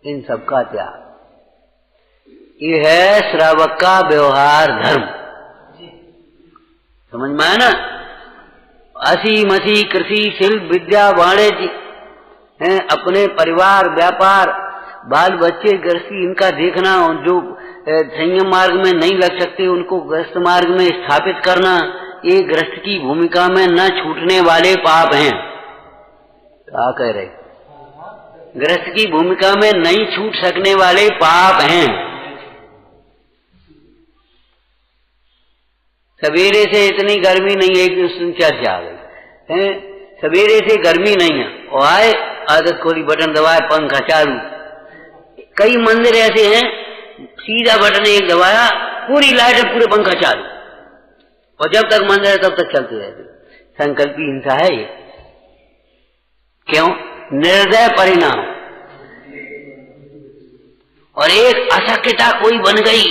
इन सब का त्याग। ये है श्रावक का व्यवहार धर्म। समझ में आया ना? असी मसी कृषि शिल्प विद्या वाणिज्य हैं, अपने परिवार व्यापार बाल बच्चे गृहस्थी इनका देखना, और जो संयम मार्ग में नहीं लग सकते उनको गृहस्थ मार्ग में स्थापित करना, ये गृहस्थ की भूमिका में न छूटने वाले पाप हैं। क्या कह रहे? गृहस्थ की भूमिका में नहीं छूट सकने वाले पाप हैं। सवेरे से इतनी गर्मी नहीं है कि उसमें चर्चा आ गई है, सवेरे से गर्मी नहीं है और आए आदत खोली, बटन दबाए, पंखा चालू। कई मंदिर ऐसे हैं सीधा बटन एक दबाया, पूरी लाइट पूरे पंखा चालू, और जब तक मंदिर है तब तक चलती रहती। संकल्पी हिंसा है ये। क्यों? निर्दय परिणाम। और एक अशक्यता कोई बन गई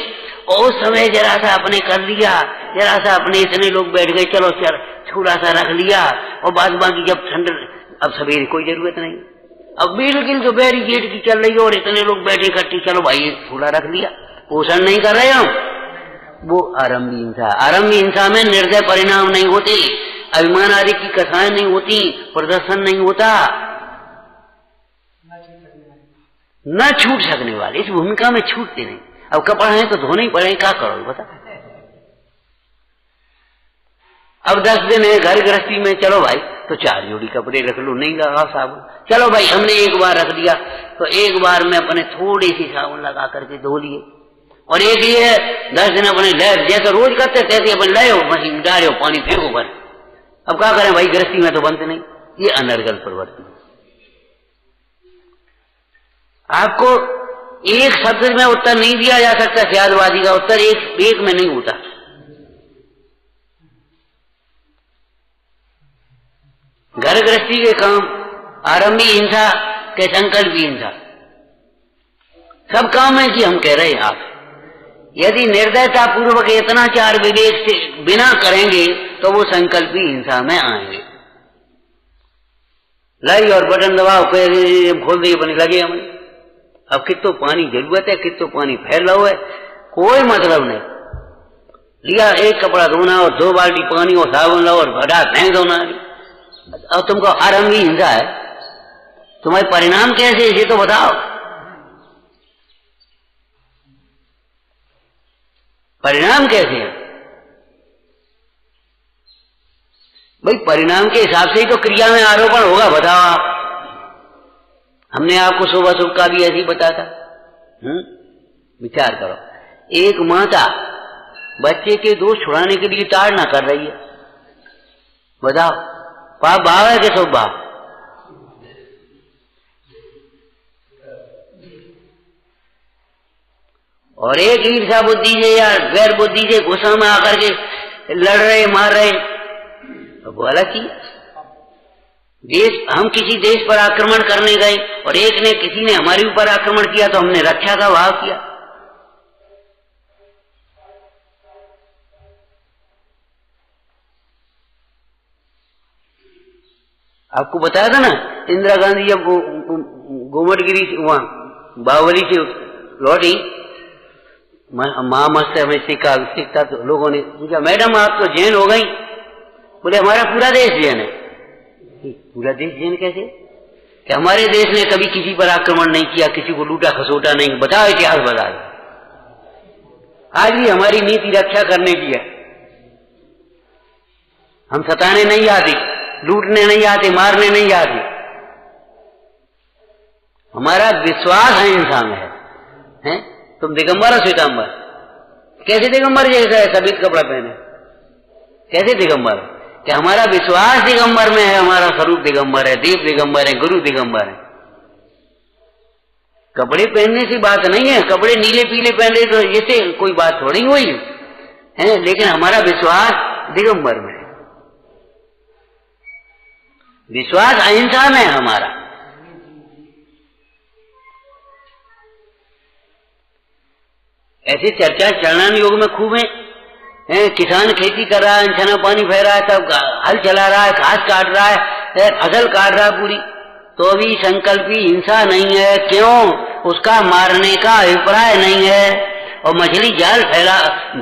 और उस समय जरा सा अपने कर लिया, जरा सा अपने इतने लोग बैठ गए, चलो थोड़ा सा रख लिया, और बाद बाकी जब ठंड, अब सवेरे कोई जरूरत नहीं, अब बिल्कुल तो बैरिकेड की चल रही है और इतने लोग बैठे इकट्ठे, चलो भाई थोड़ा रख लिया, पोषण नहीं कर रहे हम, वो आरंभी हिंसा। आरंभी हिंसा में निर्दय परिणाम नहीं होते, अभिमान आदि की कथाएं नहीं होती, प्रदर्शन नहीं होता, न छूट सकने वाले। इस भूमिका में छूटते नहीं। अब कपड़ा है तो धोने ही पड़े, क्या करो बता। अब 10 दिन है घर गृहस्थी में, चलो भाई तो 4 जोड़ी कपड़े रख लो, नहीं लगा साबुन, चलो भाई हमने एक बार रख दिया तो एक बार में अपने थोड़ी सी साबुन लगा करके धो लिए। और एक ये है 10 दिन अपने लय जैसे रोज करते तैसे अपन लय हो, मशीन डाले पानी फेंको भर। अब क्या करें भाई, गृहस्थी में तो बनते नहीं। ये अनर्गल प्रवृत्ति। आपको एक शब्द में उत्तर नहीं दिया जा सकता, ख्यालवादी का उत्तर एक में नहीं होता। घर गृहस्थी के काम, आरंभी हिंसा के संकल्पी हिंसा, सब काम है कि हम कह रहे हैं आप यदि निर्दयता पूर्वक यत्नाचार विवेक से बिना करेंगे तो वो संकल्पी हिंसा में आएंगे। लाई और बटन दबाओ, खोल दिए बने लगे हमें। अब कितो पानी जरूरत है, कितो पानी फैल रहा है, कोई मतलब नहीं। लिया एक कपड़ा धोना और 2 बाल्टी पानी और साबुन लाओ और भड़ा फेंक दो ना। अब तुमको आरंभी हिंसा है, तुम्हारे परिणाम कैसे ये तो बताओ। परिणाम कैसे है भाई? परिणाम के हिसाब से ही तो क्रिया में आरोपण होगा, बताओ आप। हमने आपको शुभ अशुभ का भी ऐसे ही बताया था। विचार करो, एक माता बच्चे के दोष छुड़ाने के लिए ताड़ना कर रही है, बताओ पाप भाव है कि शुभ भाव? और एक ईर्षा बुद्धि से या गैर बुद्धि से गुस्सा में आकर के लड़ रहे, मार रहे, तो वो अलग ही। देश, हम किसी देश पर आक्रमण करने गए और किसी ने हमारे ऊपर आक्रमण किया तो हमने रक्षा का भाव किया। आपको बताया था ना, इंदिरा गांधी जब गोमटगिरी से वहां बावली से लौटी, महामस्त हमें सीखता तो लोगों ने पूछा, मैडम आप तो जैन हो गई? बोले हमारा पूरा देश जैन है। पूरा देश जैन कैसे? कि हमारे देश ने कभी किसी पर आक्रमण नहीं किया, किसी को लूटा खसोटा नहीं। बताओ इतिहास बता दो। आज भी हमारी नीति रक्षा करने की है। हम सताने नहीं आते, लूटने नहीं आते, मारने नहीं आते। हमारा विश्वास है इंसान में है? तुम दिगंबर हो श्वेतांबर? कैसे दिगंबर जैसा है, सफेद कपड़ा पहने, कैसे दिगंबर? कि हमारा विश्वास दिगंबर में है, हमारा स्वरूप दिगंबर है, देव दिगंबर है, गुरु दिगंबर है। कपड़े पहनने से बात नहीं है, कपड़े नीले पीले पहने तो जैसे कोई बात थोड़ी हुई है, लेकिन हमारा विश्वास दिगंबर में है। विश्वास अहिंसा में है हमारा। ऐसी चर्चा चरणान योग में खूब है। किसान खेती कर रहा है, छना पानी फैल रहा है, सब हल चला रहा है, घास काट रहा है, फसल काट रहा है पूरी, तो भी संकल्पी हिंसा नहीं है। क्यों? उसका मारने का अभिप्राय नहीं है। और मछली जाल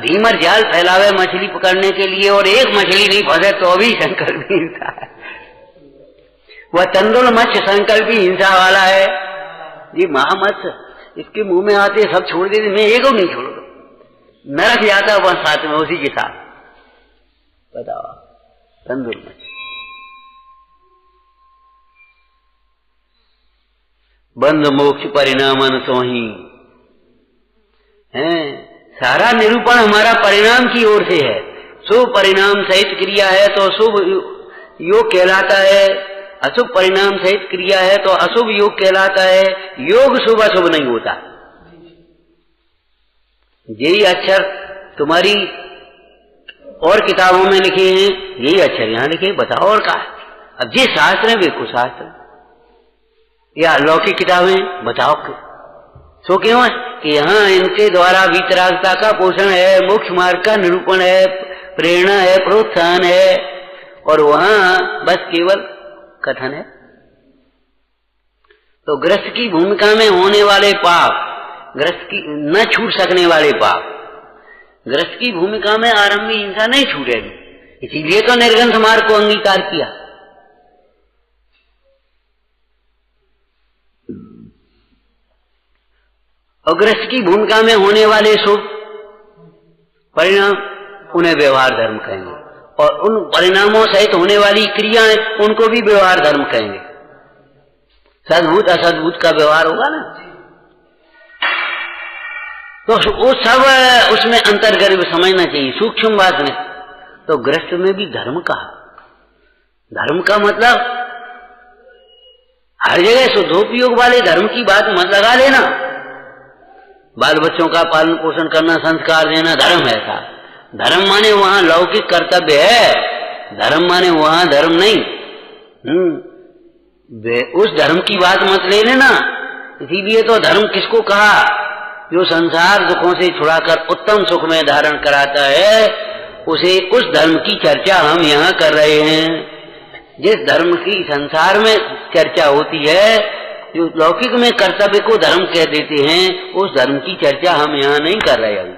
भीमर जाल फैलावे मछली पकड़ने के लिए और एक मछली नहीं फंसे तो भी संकल्प हिंसा है। वह तंदुल मत्स्य संकल्प हिंसा वाला है। ये महामत्स्य इसके मुंह में आते सब छोड़ देते, मैं एक नहीं छोड़ूंगा, नरक जाता वह साथ में उसी के साथ। बताओ तंदुल मत्स्य बंध मोक्ष परिणामन सोही है। सारा निरूपण हमारा परिणाम की ओर से है। शुभ परिणाम सहित क्रिया है तो शुभ योग कहलाता है, अशुभ परिणाम सहित क्रिया है तो अशुभ योग कहलाता है। योग शुभ अशुभ नहीं होता। यही अक्षर तुम्हारी और किताबों में लिखे हैं, यही अक्षर यहाँ लिखे, बताओ और कहा। अब ये शास्त्र है, वे शास्त्र या लौकिक किताबें बताओ सो क्यों है कि यहाँ इनके द्वारा वीतरागता का पोषण है, मोक्ष मार्ग का निरूपण है, प्रेरणा है, प्रोत्साहन है, और वहां बस केवल कथन है। तो गृहस्थ की भूमिका में होने वाले पाप, गृहस्थ की न छूट सकने वाले पाप, गृहस्थ की भूमिका में आरंभी हिंसा नहीं छूटेगी, इसीलिए तो निर्ग्रंथ मार्ग को अंगीकार किया। और गृहस्थ की भूमिका में होने वाले शुभ परिणाम उन्हें व्यवहार धर्म कहेंगे, और उन परिणामों सहित होने वाली क्रियाएं उनको भी व्यवहार धर्म कहेंगे। सद्भूत असद्भूत का व्यवहार होगा ना, तो वो सब उसमें अंतर्गर्भ समझना चाहिए, सूक्ष्म बात नहीं। तो गृहस्थ में भी धर्म कहा। धर्म का मतलब हर जगह शुद्धोपयोग वाले धर्म की बात मत लगा लेना। बाल बच्चों का पालन पोषण करना, संस्कार देना धर्म है था। धर्म माने वहां लौकिक कर्तव्य है, धर्म माने वहां धर्म नहीं। उस धर्म की बात मत ले लेना। इसीलिए तो धर्म किसको कहा? जो संसार दुखों से छुड़ाकर उत्तम सुख में धारण कराता है, उसे उस धर्म की चर्चा हम यहाँ कर रहे हैं। जिस धर्म की संसार में चर्चा होती है, जो लौकिक में कर्तव्य को धर्म कह देते हैं, उस धर्म की चर्चा हम यहाँ नहीं कर रहे अभी।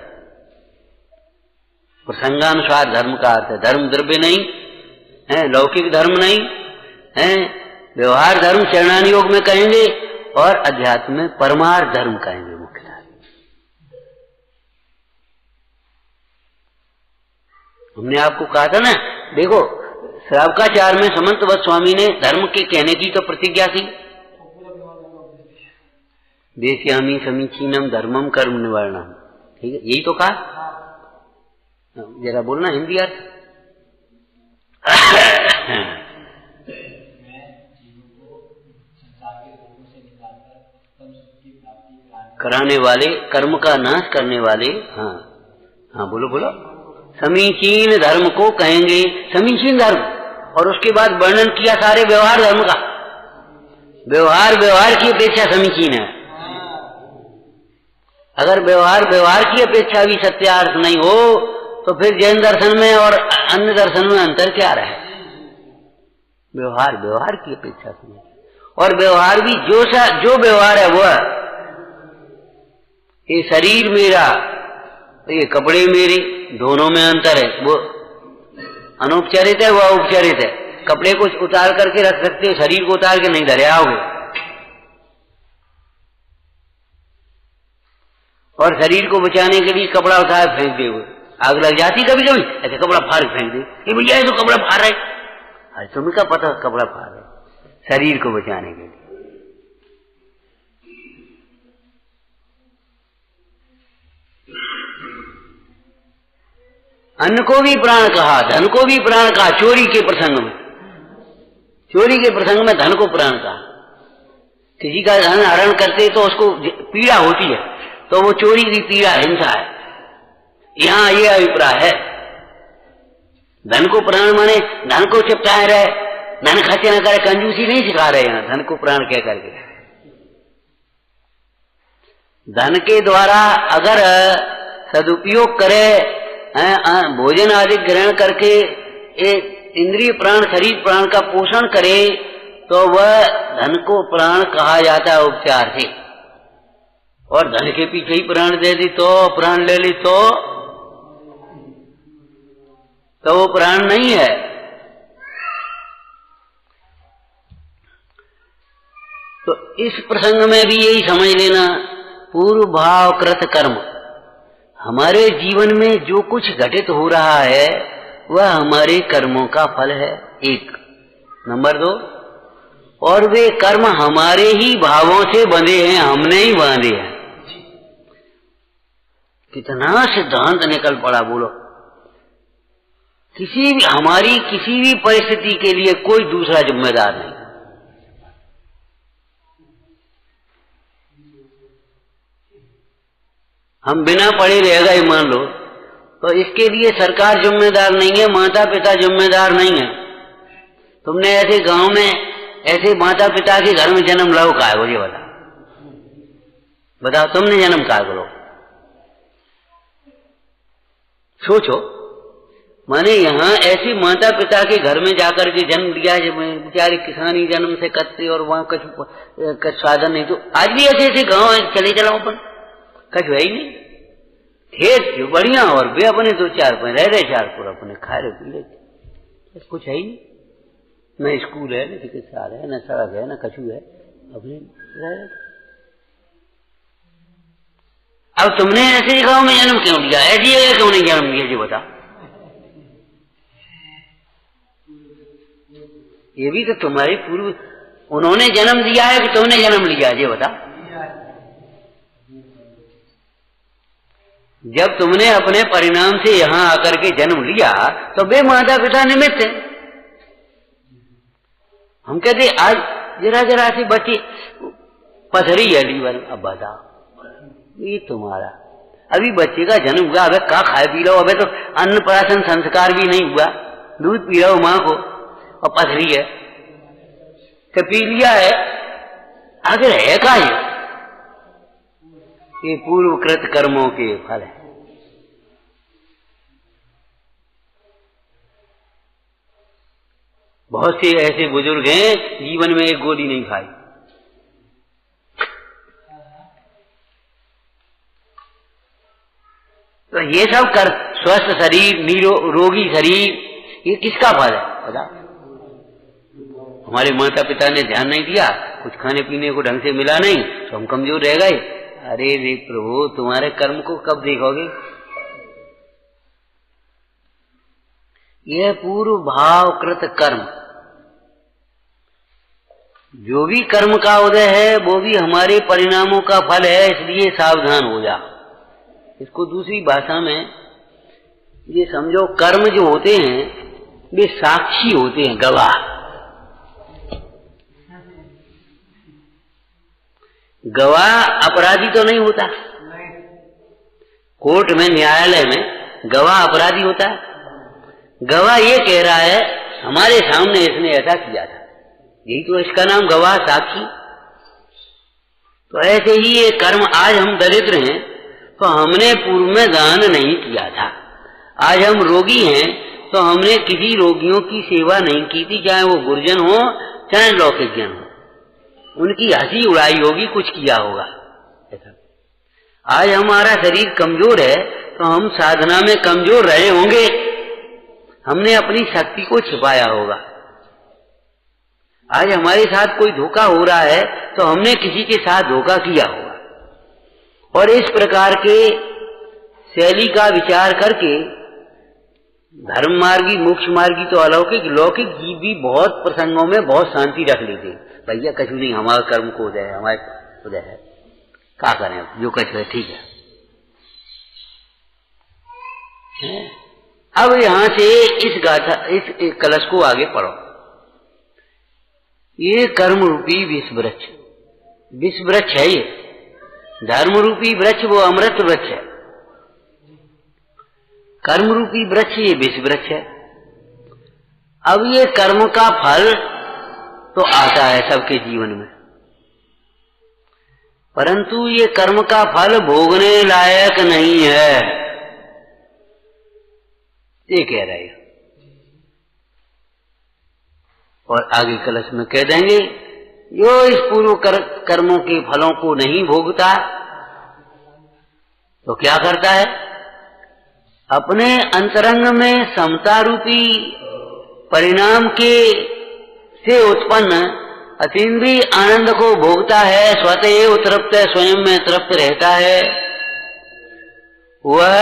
प्रसंगानुसार धर्म का अर्थ है, धर्म द्रव्य नहीं है, लौकिक धर्म नहीं है, व्यवहार धर्म चरणान योग में कहेंगे, और अध्यात्म में परमार्थ धर्म कहेंगे मुख्यतः। हमने आपको कहा था ना, देखो श्रावकाचार में समंतवत स्वामी ने धर्म के कहने की तो प्रतिज्ञा की, देश्यामी समीचीनम धर्मम कर्म निवारणम। ठीक है, यही तो कहा। जरा बोलना हिंदी अर्थ। कराने वाले, कर्म का नाश करने वाले। हाँ हाँ, बोलो बोलो। समीचीन धर्म को कहेंगे, समीचीन धर्म। और उसके बाद वर्णन किया सारे व्यवहार धर्म का। व्यवहार की अपेक्षा समीचीन है। अगर व्यवहार की अपेक्षा भी सत्यार्थ नहीं हो, तो फिर जैन दर्शन में और अन्य दर्शन में अंतर क्या रहे? व्यवहार की अपेक्षा से, और व्यवहार भी जो व्यवहार है वह, ये शरीर मेरा, ये कपड़े मेरे, दोनों में अंतर है। वो अनुपचारित है, वह उपचारित है। कपड़े को उतार करके रख सकते हो, शरीर को उतार के नहीं धरे आओगे। और शरीर को बचाने के लिए कपड़ा उतार फेंक दे, आग लग जाती कभी कभी, ऐसे कपड़ा फाड़ फेंक दे, ये भैया ये तो कपड़ा फाड़ रहे, अरे तुम्हें क्या पता कपड़ा फाड़ रहे? शरीर को बचाने के लिए। अन्न को भी प्राण कहा, धन को भी प्राण कहा। चोरी के प्रसंग में धन को प्राण कहा। किसी का धन हरण करते तो उसको पीड़ा होती है, तो वो चोरी की पीड़ा हिंसा है। यहां ये अभिप्राय है। धन को प्राण माने धन को चिपटाए रहे, धन खर्चे न करे, कंजूसी नहीं सिखा रहे हैं। धन को प्राण कह करके धन के द्वारा अगर सदुपयोग करे, भोजन आदि ग्रहण करके इंद्रिय प्राण, शरीर प्राण का पोषण करे, तो वह धन को प्राण कहा जाता है उपचार से। और धन के पीछे ही प्राण दे दी तो, प्राण ले ली तो वो प्राण नहीं है। तो इस प्रसंग में भी यही समझ लेना, पूर्व भाव कृत कर्म, हमारे जीवन में जो कुछ घटित हो रहा है वह हमारे कर्मों का फल है, एक। नंबर 2, और वे कर्म हमारे ही भावों से बंधे हैं, हमने ही बांधे हैं। कितना सिद्धांत निकल पड़ा, बोलो। हमारी किसी भी परिस्थिति के लिए कोई दूसरा जिम्मेदार नहीं। हम बिना पढ़े रह गए मान लो, तो इसके लिए सरकार जिम्मेदार नहीं है, माता पिता जिम्मेदार नहीं है। तुमने ऐसे गांव में ऐसे माता पिता के घर में जन्म लो, का है मुझे बताओ, तुमने जन्म का करो, सोचो। माने यहाँ ऐसे माता पिता के घर में जाकर के जन्म लिया, बेचारे किसानी जन्म से करते और वहां कुछ साधन नहीं। तो आज भी ऐसे ऐसे गांव चले चलाओ, अपन कुछ है ही नहीं, खेत जो बढ़िया, और वे अपने 2-4 पे रह रहे, 4 पूरा अपने खा रहे पी रहे, कुछ है ही नहीं। न स्कूल है, न चिकित्सालय है, न सड़क है, न कछु है, अपने रह रहे। अब तुमने ऐसे गांव में जन्म क्यों लिया, ऐसी जगह क्यों नहीं जन्म लिया, जी बता। ये भी तो तुम्हारे पूर्व, उन्होंने जन्म दिया है कि तुमने जन्म लिया, ये बता। जब तुमने अपने परिणाम से यहां आकर के जन्म लिया तो वे माता पिता निमित्त हैं। हम कहते आज जरा जरा सी बच्ची पथरी है लीवर, अब बताओ ये तुम्हारा, अभी बच्चे का जन्म हुआ, अबे क्या खाए पी लो, अबे तो अन्नप्राशन संस्कार भी नहीं हुआ, दूध पी रहा हो मां को और पथरी है, तो पी लिया है, आखिर है का ये पूर्वकृत कर्मों के फल है। बहुत से ऐसे बुजुर्ग हैं जीवन में एक गोली नहीं खाई, तो ये सब कर स्वस्थ शरीर, रोगी शरीर, ये किसका फल है बता। हमारे माता पिता ने ध्यान नहीं दिया, कुछ खाने पीने को ढंग से मिला नहीं, तो हम कमजोर रह गए। अरे रे प्रभु, तुम्हारे कर्म को कब देखोगे। यह पूर्व भाव कृत कर्म, जो भी कर्म का उदय है वो भी हमारे परिणामों का फल है, इसलिए सावधान हो जा। इसको दूसरी भाषा में ये समझो, कर्म जो होते हैं वे साक्षी होते हैं, गवाह। गवाह अपराधी तो नहीं होता, कोर्ट में न्यायालय में गवाह अपराधी होता है। गवाह ये कह रहा है हमारे सामने इसने ऐसा किया था, यही तो इसका नाम गवाह, साक्षी। तो ऐसे ही ये कर्म, आज हम दरिद्र हैं तो हमने पूर्व में दान नहीं किया था, आज हम रोगी हैं तो हमने किसी रोगियों की सेवा नहीं की थी, चाहे वो गुरजन हो चाहे लौकिक जन हो, उनकी हंसी उड़ाई होगी, कुछ किया होगा। आज हमारा शरीर कमजोर है तो हम साधना में कमजोर रहे होंगे, हमने अपनी शक्ति को छिपाया होगा। आज हमारे साथ कोई धोखा हो रहा है तो हमने किसी के साथ धोखा किया होगा। और इस प्रकार के शैली का विचार करके धर्म मार्गी, मोक्ष मार्गी तो अलौकिक, लौकिक जीव भी बहुत प्रसंगों में बहुत शांति रख लेते। भैया कछु नहीं, हमारा कर्म को उदय है, हमारे उदय है, क्या करें, जो कछु है ठीक है। अब यहां से इस गाथा, इस कलश को आगे पढ़ो। ये कर्म रूपी विष वृक्ष, विष वृक्ष है ये, धर्म रूपी वृक्ष वो अमृत वृक्ष है, कर्म रूपी वृक्ष ये विष वृक्ष है। अब ये कर्म का फल तो आता है सबके जीवन में, परंतु ये कर्म का फल भोगने लायक नहीं है, ये कह रहे हैं। और आगे कलश में कह देंगे, जो इस पूर्व कर्मों के फलों को नहीं भोगता तो क्या करता है? अपने अंतरंग में समता रूपी परिणाम के से उत्पन्न अतीन्द्रिय आनंद को भोगता है, स्वतः तृप्त है, स्वयं में तृप्त रहता है। वह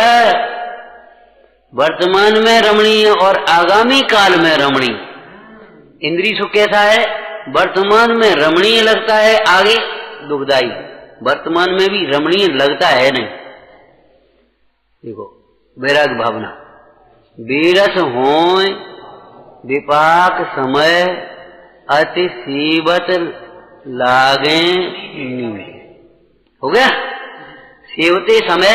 वर्तमान में रमणीय और आगामी काल में रमणीय। इंद्रिय सुख कैसा है? वर्तमान में रमणीय लगता है, आगे दुखदाई। वर्तमान में भी रमणीय लगता है नहीं। देखो वैराग भावना, बीरस होय विपाक समय अति सीबत लागे नींद। हो गया? सेवते समय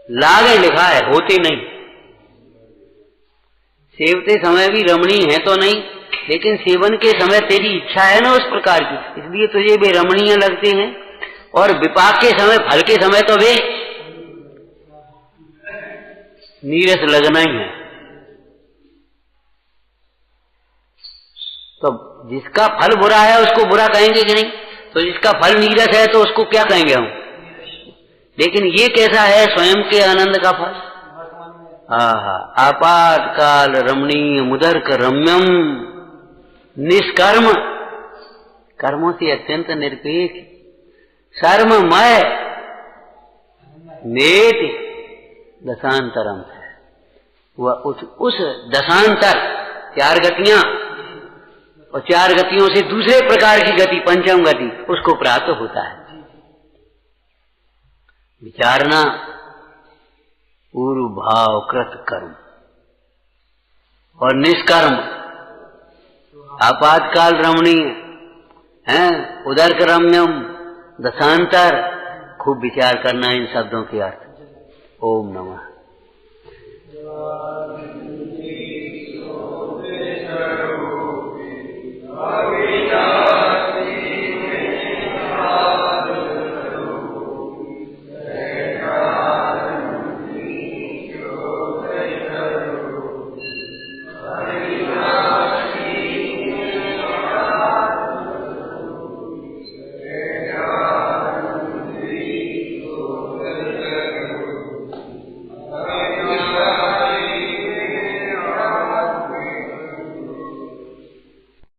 लागे लिखा है, होते नहीं। सेवते समय भी रमणीय है तो नहीं, लेकिन सेवन के समय तेरी इच्छा है ना उस प्रकार की, इसलिए तुझे वे रमणीय लगते हैं। और विपाक के समय, फल के समय तो वे नीरस लगना ही है। तो जिसका फल बुरा है उसको बुरा कहेंगे कि नहीं? तो जिसका फल नीरस है तो उसको क्या कहेंगे हम? लेकिन ये कैसा है? स्वयं के आनंद का फल। आपात काल रमणीय मुदर्क रम्यम, निष्कर्म, कर्मों से अत्यंत निरपेक्ष, सर्वमय, नेति दशांतरम है। वह उस दशांतर, 4 गतियां, और 4 गतियों से दूसरे प्रकार की गति, पंचम गति, उसको प्राप्त होता है। विचारना पूर्व भाव कृत कर्म और निष्कर्म, आपातकाल रमणीय है, उदर्क रम्यम, दशांतर। खूब विचार करना इन शब्दों के अर्थ। ओम नमः।